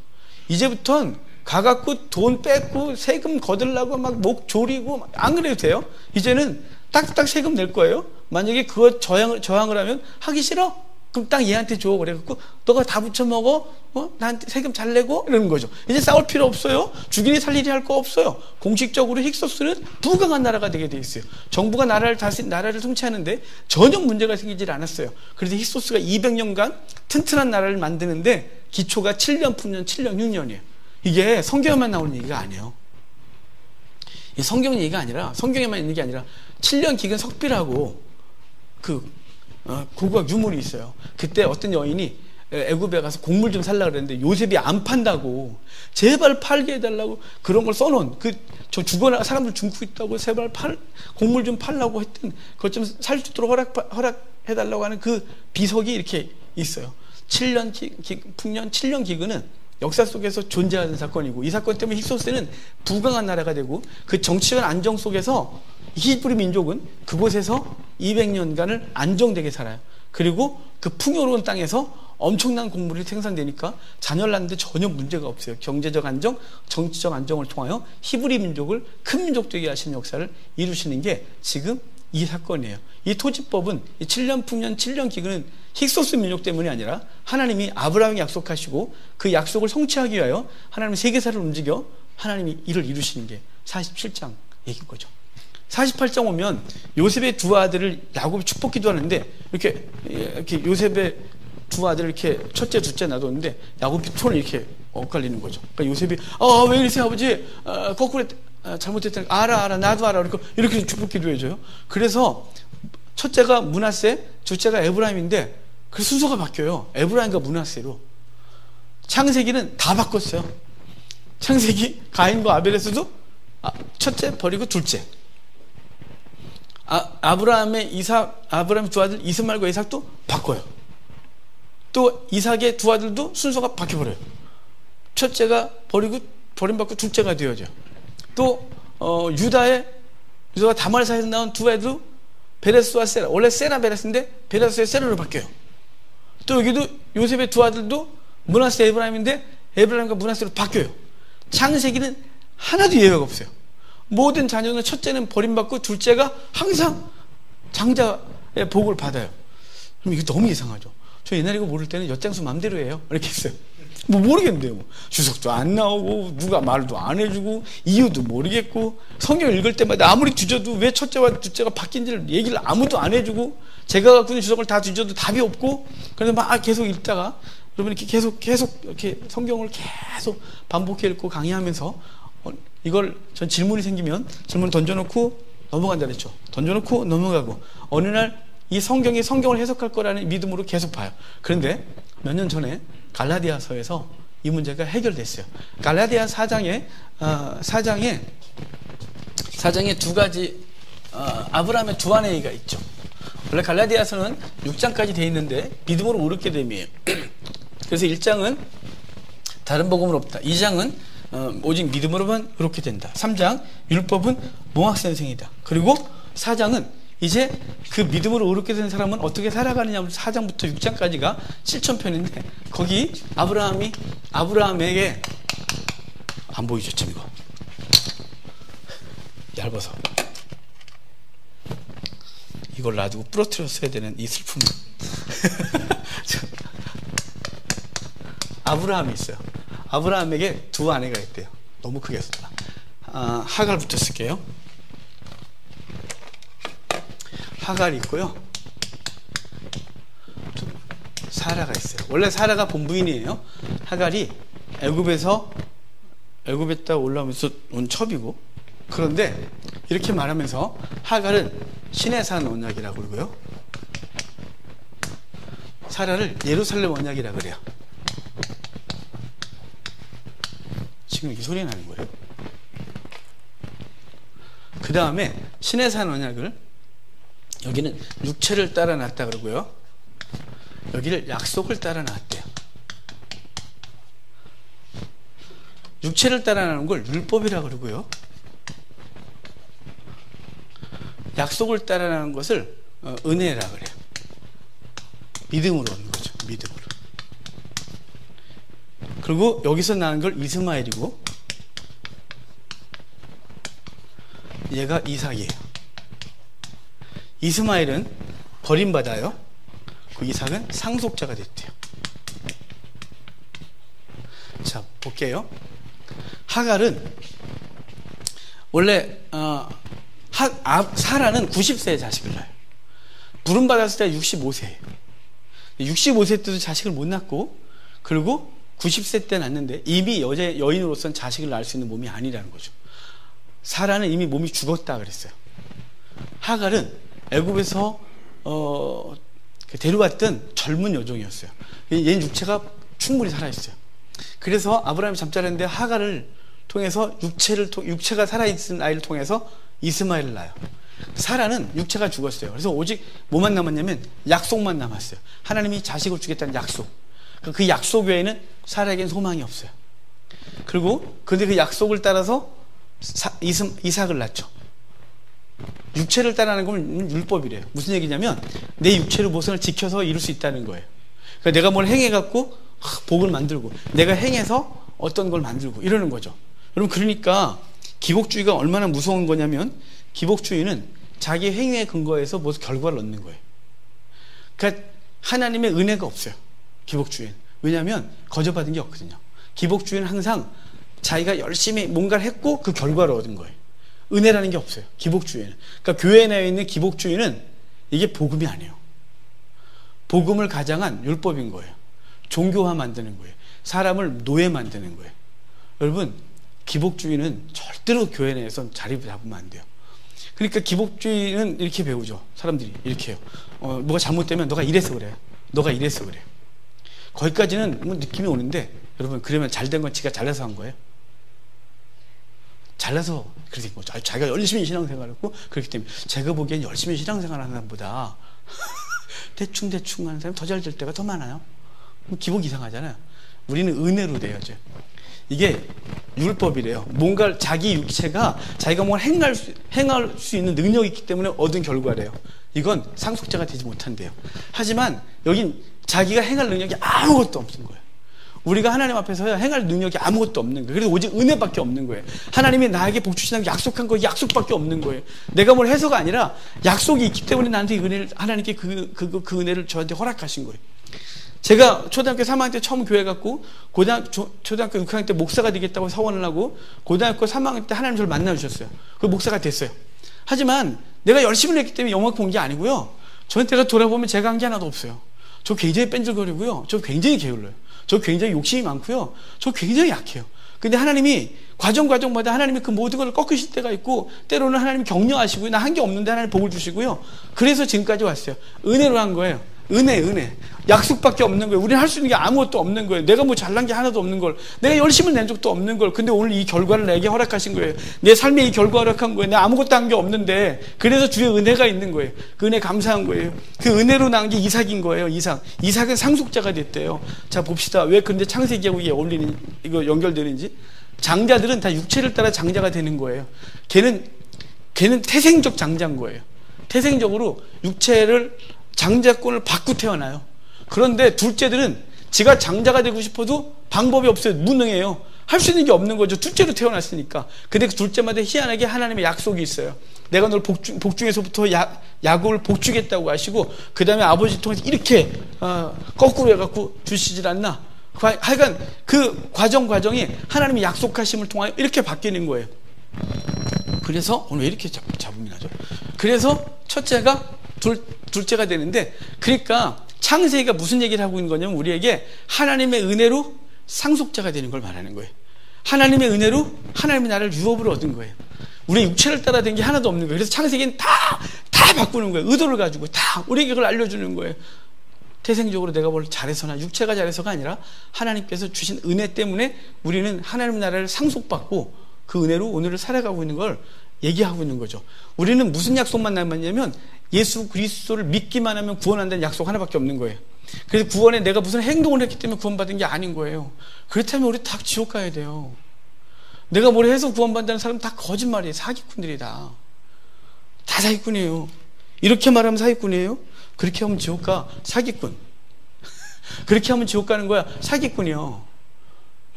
이제부턴 가갖고 돈 뺏고 세금 걷으려고 막 목 조리고 안 그래도 돼요. 이제는 딱딱 세금 낼 거예요. 만약에 그거 저항을 하면 하기 싫어? 그럼 딱 얘한테 줘. 그래갖고 너가 다 붙여 먹어. 나한테 세금 잘 내고 이러는 거죠. 이제 싸울 필요 없어요. 죽이니 살리니 할 거 없어요. 공식적으로 힉소스는 부강한 나라가 되게 돼 있어요. 정부가 나라를 통치하는데 전혀 문제가 생기질 않았어요. 그래서 힉소스가 200년간 튼튼한 나라를 만드는데 기초가 7년 풍년 7년 6년이에요. 이게 성경에만 나오는 얘기가 아니에요. 이 성경 얘기가 아니라, 성경에만 있는 게 아니라 7년 기근 석비라고 고고학 유물이 있어요. 그때 어떤 여인이 애굽에 가서 곡물 좀 살려고 그랬는데 요셉이 안 판다고, 제발 팔게 해달라고 그런 걸 써놓은, 저 죽어나 사람들 죽고 있다고 제발 곡물 좀 팔라고 했던, 그것 좀 살 수 있도록 허락해달라고 하는 그 비석이 이렇게 있어요. 7년 풍년 7년 기근은 역사 속에서 존재하는 사건이고, 이 사건 때문에 힉소스는 부강한 나라가 되고, 그 정치적 안정 속에서 히브리 민족은 그곳에서 200년간을 안정되게 살아요. 그리고 그 풍요로운 땅에서 엄청난 곡물이 생산되니까 자녀를 낳는데 전혀 문제가 없어요. 경제적 안정, 정치적 안정을 통하여 히브리 민족을 큰 민족 되게 하시는 역사를 이루시는 게 지금 이 사건이에요. 이 토지법은 7년 풍년 7년 기근은 힉소스 민족 때문이 아니라 하나님이 아브라함에게 약속하시고 그 약속을 성취하기 위하여 하나님이 세계사를 움직여 하나님이 이를 이루시는 게 47장 얘기인 거죠. 48장 오면 요셉의 두 아들을 야곱이 축복 기도하는데, 이렇게 요셉의 두 아들을 이렇게 첫째 둘째 놔뒀는데 야곱이 손을 이렇게 엇갈리는 거죠. 그러니까 요셉이 왜 이러세요 아버지, 거꾸로 잘못했다니, 알아 나도 알아. 그러니까 이렇게 축복 기도해줘요. 그래서 첫째가 므낫세, 둘째가 에브라임인데 그 순서가 바뀌어요. 에브라임과 므낫세로. 창세기는 다 바꿨어요. 창세기 가인과 아벨에서도 첫째 버리고 둘째. 아브라함의 두 아들 이스마엘과 이삭도 바꿔요. 또 이삭의 두 아들도 순서가 바뀌어버려요. 첫째가 버림받고 둘째가 되어져요. 또 유다가 다말 사이에서 나온 두 애도 베레스와 세라, 원래 세라 베레스인데 베레스의 세라로 바뀌어요. 또 여기도 요셉의 두 아들도 므낫세 에브라임인데 에브라임과 므낫세로 바뀌어요. 창세기는 하나도 예외가 없어요. 모든 자녀는 첫째는 버림받고 둘째가 항상 장자의 복을 받아요. 그럼 이거 너무 이상하죠. 저 옛날에 이거 모를 때는 엿장수 맘대로 해요 이렇게 했어요. 모르겠는데요. 주석도 안 나오고 누가 말도 안 해주고 이유도 모르겠고, 성경 읽을 때마다 아무리 뒤져도 왜 첫째와 둘째가 바뀐지를 얘기를 아무도 안 해주고, 제가 갖고 있는 주석을 다 뒤져도 답이 없고, 그래서 막 계속 읽다가 여러분 이렇게 계속 이렇게 성경을 계속 반복해 읽고 강의하면서 이걸 전 질문이 생기면 질문 던져놓고 넘어간다 그랬죠. 던져놓고 넘어가고, 어느 날 이 성경이 성경을 해석할 거라는 믿음으로 계속 봐요. 그런데 몇 년 전에 갈라디아서에서 이 문제가 해결됐어요. 갈라디아 4장에 두 가지 아브라함의 두 아내가 있죠. 원래 갈라디아서는 6장까지 돼 있는데 믿음으로 옳게 됨이에요. 그래서 1장은 다른 복음은 없다. 2장은 오직 믿음으로만 옳게 된다. 3장 율법은 몽학선생이다. 그리고 4장은 이제 그 믿음으로 옳게 된 사람은 어떻게 살아가느냐. 4장부터 6장까지가 7,000편인데 거기 아브라함에게 안 보이죠 참 이거 얇아서 이걸 놔두고 부러뜨렸어야 되는 이 슬픔을 아브라함이 있어요. 아브라함에게 두 아내가 있대요. 너무 크게 썼다. 하갈부터 쓸게요. 하갈이 있고요. 사라가 있어요. 원래 사라가 본부인이에요. 하갈이 애굽에 딱 올라오면서 온 첩이고, 그런데 이렇게 말하면서 하갈은 신의 산 언약이라고 그러고요, 사라를 예루살렘 언약이라고 그래요. 지금 이렇게 소리 나는 거예요. 그 다음에 신의 산 언약을 여기는 육체를 따라 놨다 그러고요, 여기를 약속을 따라 놨대요. 육체를 따라 나는 걸 율법이라고 그러고요, 약속을 따라가는 것을 은혜라 그래요. 믿음으로 얻는 거죠. 믿음으로. 그리고 여기서 나는 걸 이스마엘이고 얘가 이삭이에요. 이스마엘은 버림받아요. 그 이삭은 상속자가 됐대요. 자, 볼게요. 하갈은 원래 사라는 90세에 자식을 낳아요. 부름받았을 때 65세예요. 65세 때도 자식을 못 낳고, 그리고 90세 때 낳는데 이미 여인으로서는 자식을 낳을 수 있는 몸이 아니라는 거죠. 사라는 이미 몸이 죽었다 그랬어요. 하갈은 애굽에서 데려왔던 젊은 여종이었어요. 얘는 육체가 충분히 살아있어요. 그래서 아브라함이 잠자리인데 하갈을 통해서 육체가 살아있는 아이를 통해서 이스마엘을 낳아요. 사라는 육체가 죽었어요. 그래서 오직 뭐만 남았냐면 약속만 남았어요. 하나님이 자식을 주겠다는 약속. 그 약속 외에는 사라에겐 소망이 없어요. 그리고 근데 그 약속을 따라서 이삭을 낳죠. 육체를 따라하는 건 율법이래요. 무슨 얘기냐면 내 육체로 모성을 지켜서 이룰 수 있다는 거예요. 그러니까 내가 뭘 행해갖고 복을 만들고, 내가 행해서 어떤 걸 만들고 이러는 거죠. 여러분, 그러니까 기복주의가 얼마나 무서운 거냐면, 기복주의는 자기 행위에 근거해서 무슨 결과를 얻는 거예요. 그러니까 하나님의 은혜가 없어요. 기복주의는. 왜냐하면 거저받은 게 없거든요. 기복주의는 항상 자기가 열심히 뭔가를 했고 그 결과를 얻은 거예요. 은혜라는 게 없어요. 기복주의는. 그러니까 교회 내에 있는 기복주의는 이게 복음이 아니에요. 복음을 가장한 율법인 거예요. 종교화 만드는 거예요. 사람을 노예 만드는 거예요. 여러분, 기복주의는 절대로 교회 내에서 자리 잡으면 안 돼요. 그러니까 기복주의는 이렇게 배우죠. 사람들이 이렇게 해요. 뭐가 잘못되면 너가 이래서 그래. 너가 이래서 그래. 거기까지는 뭐 느낌이 오는데, 여러분, 그러면 잘된 건 지가 잘나서 한 거예요? 잘나서 그렇게 된 거죠. 자기가 열심히 신앙생활을 했고, 그렇기 때문에 제가 보기엔 열심히 신앙생활 하는 사람보다 대충 하는 사람이 더 잘 될 때가 더 많아요. 기복 이상하잖아요. 우리는 은혜로 돼야죠. 이게 율법이래요. 뭔가 자기 육체가 자기가 뭘 행할 수 있는 능력이 있기 때문에 얻은 결과래요. 이건 상속자가 되지 못한대요. 하지만 여긴 자기가 행할 능력이 아무것도 없는 거예요. 우리가 하나님 앞에서 행할 능력이 아무것도 없는 거예요. 그래서 오직 은혜밖에 없는 거예요. 하나님이 나에게 복 주신다고 약속한 거 약속밖에 없는 거예요. 내가 뭘 해서가 아니라 약속이 있기 때문에 나한테 은혜를, 하나님께 그 은혜를 저한테 허락하신 거예요. 제가 초등학교 3학년 때 처음 교회 갔고, 초등학교 6학년 때 목사가 되겠다고 서원을 하고, 고등학교 3학년 때 하나님 저를 만나주셨어요. 그 목사가 됐어요. 하지만 내가 열심히 했기 때문에 영화 본 게 아니고요. 저한테가 돌아보면 제가 한 게 하나도 없어요. 저 굉장히 뺀질거리고요. 저 굉장히 게을러요. 저 굉장히 욕심이 많고요. 저 굉장히 약해요. 근데 하나님이 과정마다 하나님이 그 모든 걸 꺾으실 때가 있고, 때로는 하나님이 격려하시고요. 나 한 게 없는데 하나님 복을 주시고요. 그래서 지금까지 왔어요. 은혜로 한 거예요. 은혜. 약속밖에 없는 거예요. 우리는 할 수 있는 게 아무것도 없는 거예요. 내가 뭐 잘난 게 하나도 없는 걸, 내가 열심히 낸 적도 없는 걸, 근데 오늘 이 결과를 내게 허락하신 거예요. 내 삶에 이 결과 허락한 거예요. 내가 아무것도 한 게 없는데, 그래서 주의 은혜가 있는 거예요. 그 은혜 감사한 거예요. 그 은혜로 낳은 게 이삭인 거예요. 이삭은 상속자가 됐대요. 자, 봅시다. 왜 근데 창세기하고 이게 이거 연결되는지. 장자들은 다 육체를 따라 장자가 되는 거예요. 걔는 태생적 장자인 거예요. 태생적으로 육체를 장자권을 받고 태어나요. 그런데 둘째들은 지가 장자가 되고 싶어도 방법이 없어요. 무능해요. 할 수 있는 게 없는 거죠. 둘째로 태어났으니까. 근데 그 둘째마다 희한하게 하나님의 약속이 있어요. 내가 널 복중에서부터 야곱을 복주겠다고 하시고, 그 다음에 아버지 통해서 이렇게 거꾸로 해갖고 주시질 않나. 하여간 그 과정이 하나님의 약속하심을 통하여 이렇게 바뀌는 거예요. 그래서 오늘 왜 이렇게 잡음이 나죠? 그래서 첫째가 둘째가 되는데, 그러니까 창세기가 무슨 얘기를 하고 있는 거냐면, 우리에게 하나님의 은혜로 상속자가 되는 걸 말하는 거예요. 하나님의 은혜로 하나님의 나라를 유업으로 얻은 거예요. 우리의 육체를 따라 된 게 하나도 없는 거예요. 그래서 창세기는 다 바꾸는 거예요. 의도를 가지고 다 우리에게 그걸 알려주는 거예요. 태생적으로 내가 뭘 잘해서나 육체가 잘해서가 아니라 하나님께서 주신 은혜 때문에 우리는 하나님 나라를 상속받고 그 은혜로 오늘을 살아가고 있는 걸 얘기하고 있는 거죠. 우리는 무슨 약속만 남았냐면 예수 그리스도를 믿기만 하면 구원한다는 약속 하나밖에 없는 거예요. 그래서 구원에 내가 무슨 행동을 했기 때문에 구원받은 게 아닌 거예요. 그렇다면 우리 다 지옥 가야 돼요. 내가 뭘 해서 구원받는다는 사람은 다 거짓말이에요. 사기꾼들이다. 다 사기꾼이에요. 이렇게 말하면 사기꾼이에요? 그렇게 하면 지옥 가. 사기꾼. 그렇게 하면 지옥 가는 거야. 사기꾼이요.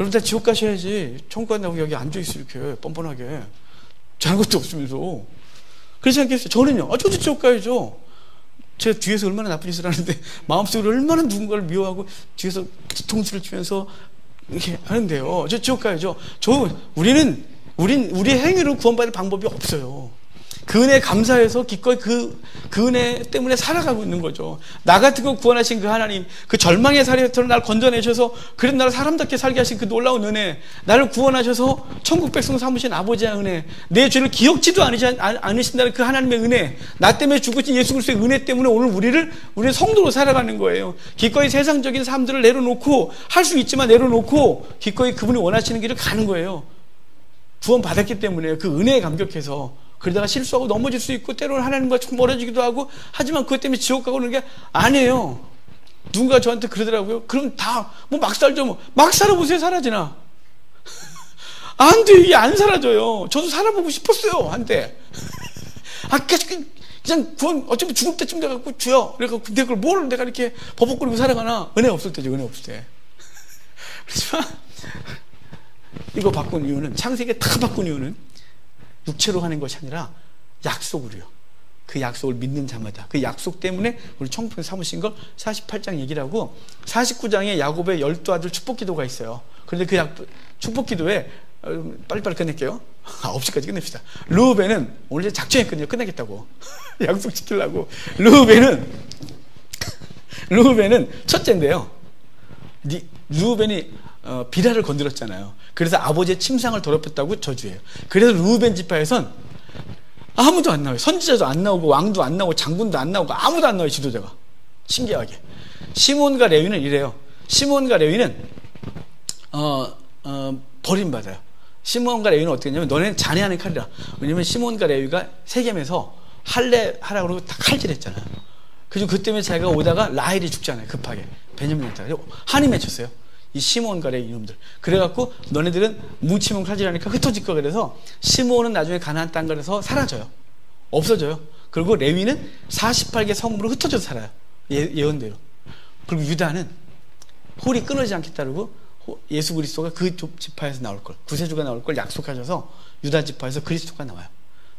여러분 다 지옥 가셔야지. 천국 간다고 여기 앉아있어 이렇게 뻔뻔하게. 잘한 것도 없으면서. 그렇지 않겠어요? 저는요. 저도 지옥 가야죠. 제가 뒤에서 얼마나 나쁜 짓을 하는데 마음속으로 얼마나 누군가를 미워하고 뒤에서 뒤통수를 치면서 이렇게 하는데요. 저 지옥 가야죠. 우리의 행위로 구원받을 방법이 없어요. 그 은혜에 감사해서 기꺼이 그 은혜 때문에 살아가고 있는 거죠. 나 같은 거 구원하신 그 하나님, 그 절망의 사례에서 날 건져내셔서 그래도 나를 사람답게 살게 하신 그 놀라운 은혜, 나를 구원하셔서 천국 백성 삼으신 아버지의 은혜, 내 죄를 기억지도 않으신다는 그 하나님의 은혜, 나 때문에 죽으신 예수 그리스도의 은혜 때문에 오늘 우리의 성도로 살아가는 거예요. 기꺼이 세상적인 삶들을 내려놓고, 할 수 있지만 내려놓고 기꺼이 그분이 원하시는 길을 가는 거예요. 구원 받았기 때문에 그 은혜에 감격해서. 그러다가 실수하고 넘어질 수 있고 때로는 하나님과 좀 멀어지기도 하고, 하지만 그것 때문에 지옥 가고 그러는 게 아니에요. 누군가 저한테 그러더라고요. 그럼 다 뭐 막 살죠. 막 살아보세요. 사라지나. 안 돼요. 이게 안 사라져요. 저도 살아보고 싶었어요. 한때. 그냥 구원 어차피 죽을 때쯤 돼갖고 주여. 그래갖고 근데 그걸 뭘 내가 이렇게 버벅거리고 살아가나. 은혜 없을 때죠. 은혜 없을 때. 그렇지만 이거 바꾼 이유는, 창세기 다 바꾼 이유는 육체로 하는 것이 아니라 약속으로요. 그 약속을 믿는 자마다, 그 약속 때문에 우리 천국에 삼으신 걸 48장 얘기를 하고, 49장에 야곱의 12아들 축복기도가 있어요. 그런데 그 축복기도에 빨리빨리 끝낼게요. 9시까지 끝냅시다. 르우벤은 오늘 작정했거든요. 끝내겠다고. 약속 지키려고. 르우벤은 첫째인데요. 르우벤이 비라를 건드렸잖아요. 그래서 아버지의 침상을 더럽혔다고 저주해요. 그래서 르우벤 지파에선 아무도 안 나와요. 선지자도 안 나오고 왕도 안 나오고 장군도 안 나오고 아무도 안 나와요. 지도자가. 신기하게. 시몬과 레위는 이래요. 시몬과 레위는 버림받아요. 시몬과 레위는 어떻게 했냐면, 너네는 자네하는 칼이라. 왜냐면 시몬과 레위가 세겜에서 할례하라고 그러고 다 칼질했잖아요. 그래서 그 때문에 자기가 오다가 라헬이 죽잖아요. 급하게. 베냐민한테. 한이 맺혔어요. 이 시몬과 레위 이놈들. 그래갖고 너네들은 뭉치면 칼질하니까 흩어질 거. 그래서 시몬은 나중에 가나안 땅 가서 사라져요. 없어져요. 그리고 레위는 48개 성읍으로 흩어져서 살아요. 예언대로. 그리고 유다는 홀이 끊어지지 않겠다고 예수 그리스도가 그 지파에서 나올 걸, 구세주가 나올 걸 약속하셔서 유다 지파에서 그리스도가 나와요.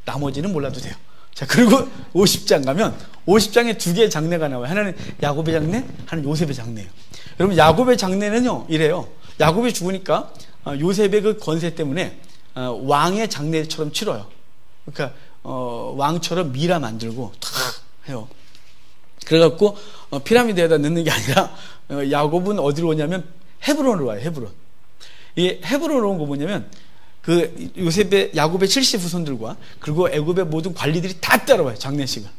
나머지는 몰라도 돼요. 자, 그리고 50장 가면 50장에 두 개의 장례가 나와요. 하나는 야곱의 장례, 하나는 요셉의 장례예요. 여러분, 야곱의 장례는요 이래요. 야곱이 죽으니까 요셉의 그 권세 때문에 왕의 장례처럼 치러요. 그러니까 왕처럼 미라 만들고 탁 해요. 그래갖고 피라미드에다 넣는 게 아니라 야곱은 어디로 오냐면 헤브론으로 와요. 헤브론. 이 헤브론으로 온 거 뭐냐면, 그 야곱의 70 후손들과 그리고 애굽의 모든 관리들이 다 따라와요. 장례식을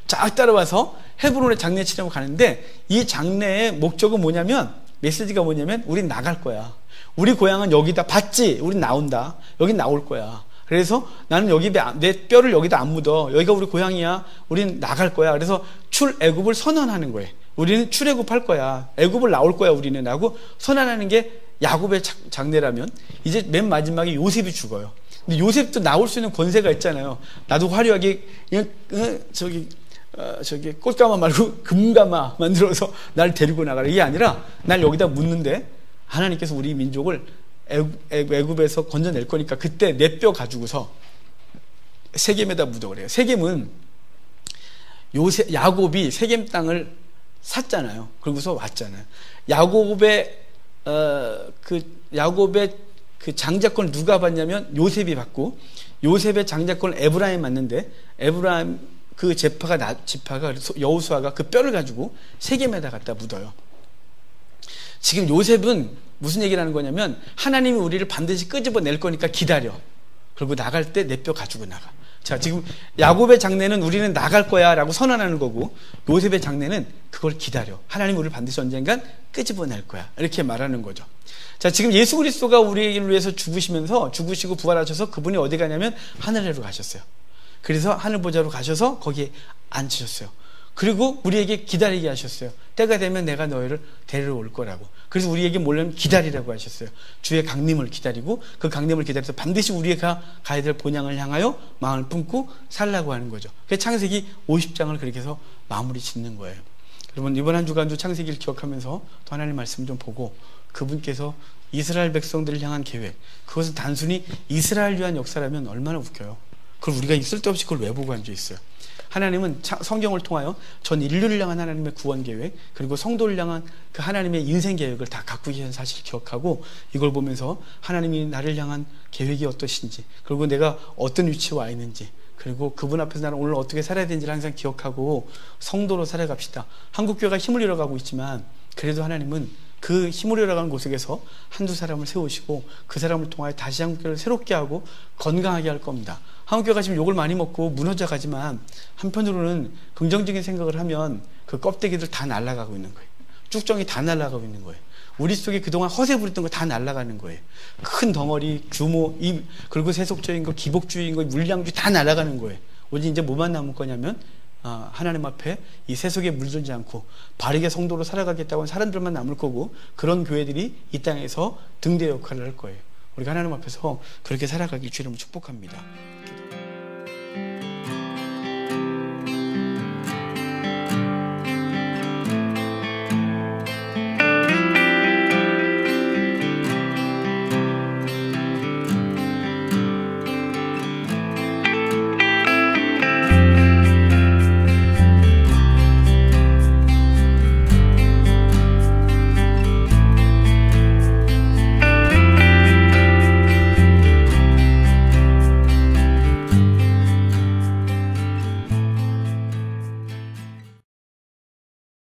쫙 따라와서 헤브론에 장례 치려고 가는데, 이 장례의 목적은 뭐냐면, 메시지가 뭐냐면, 우린 나갈 거야. 우리 고향은 여기다 봤지. 우린 나온다. 여긴 나올 거야. 그래서 나는 여기 내 뼈를 여기다 안 묻어. 여기가 우리 고향이야. 우린 나갈 거야. 그래서 출애굽을 선언하는 거예요. 우리는 출애굽할 거야. 애굽을 나올 거야. 우리는 라고 선언하는 게 야곱의 장례라면, 이제 맨 마지막에 요셉이 죽어요. 근데 요셉도 나올 수 있는 권세가 있잖아요. 나도 화려하게 저기 꽃가마 말고 금가마 만들어서 날 데리고 나가라. 이게 아니라 날 여기다 묻는데, 하나님께서 우리 민족을 애굽에서 건져낼 거니까 그때 내 뼈 가지고서 세겜에다 묻어 그래요. 세겜은 야곱이 세겜 땅을 샀잖아요. 그러고서 왔잖아요. 야곱의 그 장자권을 누가 받냐면 요셉이 받고, 요셉의 장자권을 에브라임이 받는데, 에브라임 그 지파가 여호수아가 그 뼈를 가지고 세겜에다 갖다 묻어요. 지금 요셉은 무슨 얘기를 하는 거냐면, 하나님이 우리를 반드시 끄집어낼 거니까 기다려. 그리고 나갈 때 내 뼈 가지고 나가. 자, 지금 야곱의 장례는 우리는 나갈 거야 라고 선언하는 거고, 요셉의 장례는 그걸 기다려. 하나님 우리를 반드시 언젠간 끄집어낼 거야. 이렇게 말하는 거죠. 자, 지금 예수 그리스도가 우리를 위해서 죽으시고 부활하셔서 그분이 어디 가냐면 하늘로 가셨어요. 그래서 하늘 보좌로 가셔서 거기에 앉으셨어요. 그리고 우리에게 기다리게 하셨어요. 때가 되면 내가 너희를 데리러 올 거라고. 그래서 우리에게 뭐냐면 기다리라고 하셨어요. 주의 강림을 기다리고 그 강림을 기다려서 반드시 우리가 가야 될 본향을 향하여 마음을 품고 살라고 하는 거죠. 그래서 창세기 50장을 그렇게 해서 마무리 짓는 거예요. 여러분 이번 한 주간도 창세기를 기억하면서 또 하나님 말씀 좀 보고 그분께서 이스라엘 백성들을 향한 계획, 그것은 단순히 이스라엘 위한 역사라면 얼마나 웃겨요. 그걸 우리가 쓸데없이 그걸 왜 보고 앉아있어요. 하나님은 성경을 통하여 전 인류를 향한 하나님의 구원 계획, 그리고 성도를 향한 그 하나님의 인생 계획을 다 갖고 계신 사실을 기억하고 이걸 보면서 하나님이 나를 향한 계획이 어떠신지, 그리고 내가 어떤 위치에 와 있는지, 그리고 그분 앞에서 나는 오늘 어떻게 살아야 되는지를 항상 기억하고 성도로 살아갑시다. 한국교회가 힘을 잃어가고 있지만 그래도 하나님은 그 힘을 잃어가는 곳에서 한두 사람을 세우시고 그 사람을 통하여 다시 한국교회를 새롭게 하고 건강하게 할 겁니다. 한국교회가 지금 욕을 많이 먹고 무너져 가지만 한편으로는 긍정적인 생각을 하면 그 껍데기들 다 날아가고 있는 거예요. 쭉정이 다 날아가고 있는 거예요. 우리 속에 그동안 허세 부렸던 거 다 날아가는 거예요. 큰 덩어리, 규모, 그리고 세속적인 거, 기복주의인 거, 물량주의 다 날아가는 거예요. 오직 이제 뭐만 남을 거냐면 하나님 앞에 이 세속에 물들지 않고 바르게 성도로 살아가겠다고 하는 사람들만 남을 거고, 그런 교회들이 이 땅에서 등대 역할을 할 거예요. 우리가 하나님 앞에서 그렇게 살아가길 주님을 축복합니다.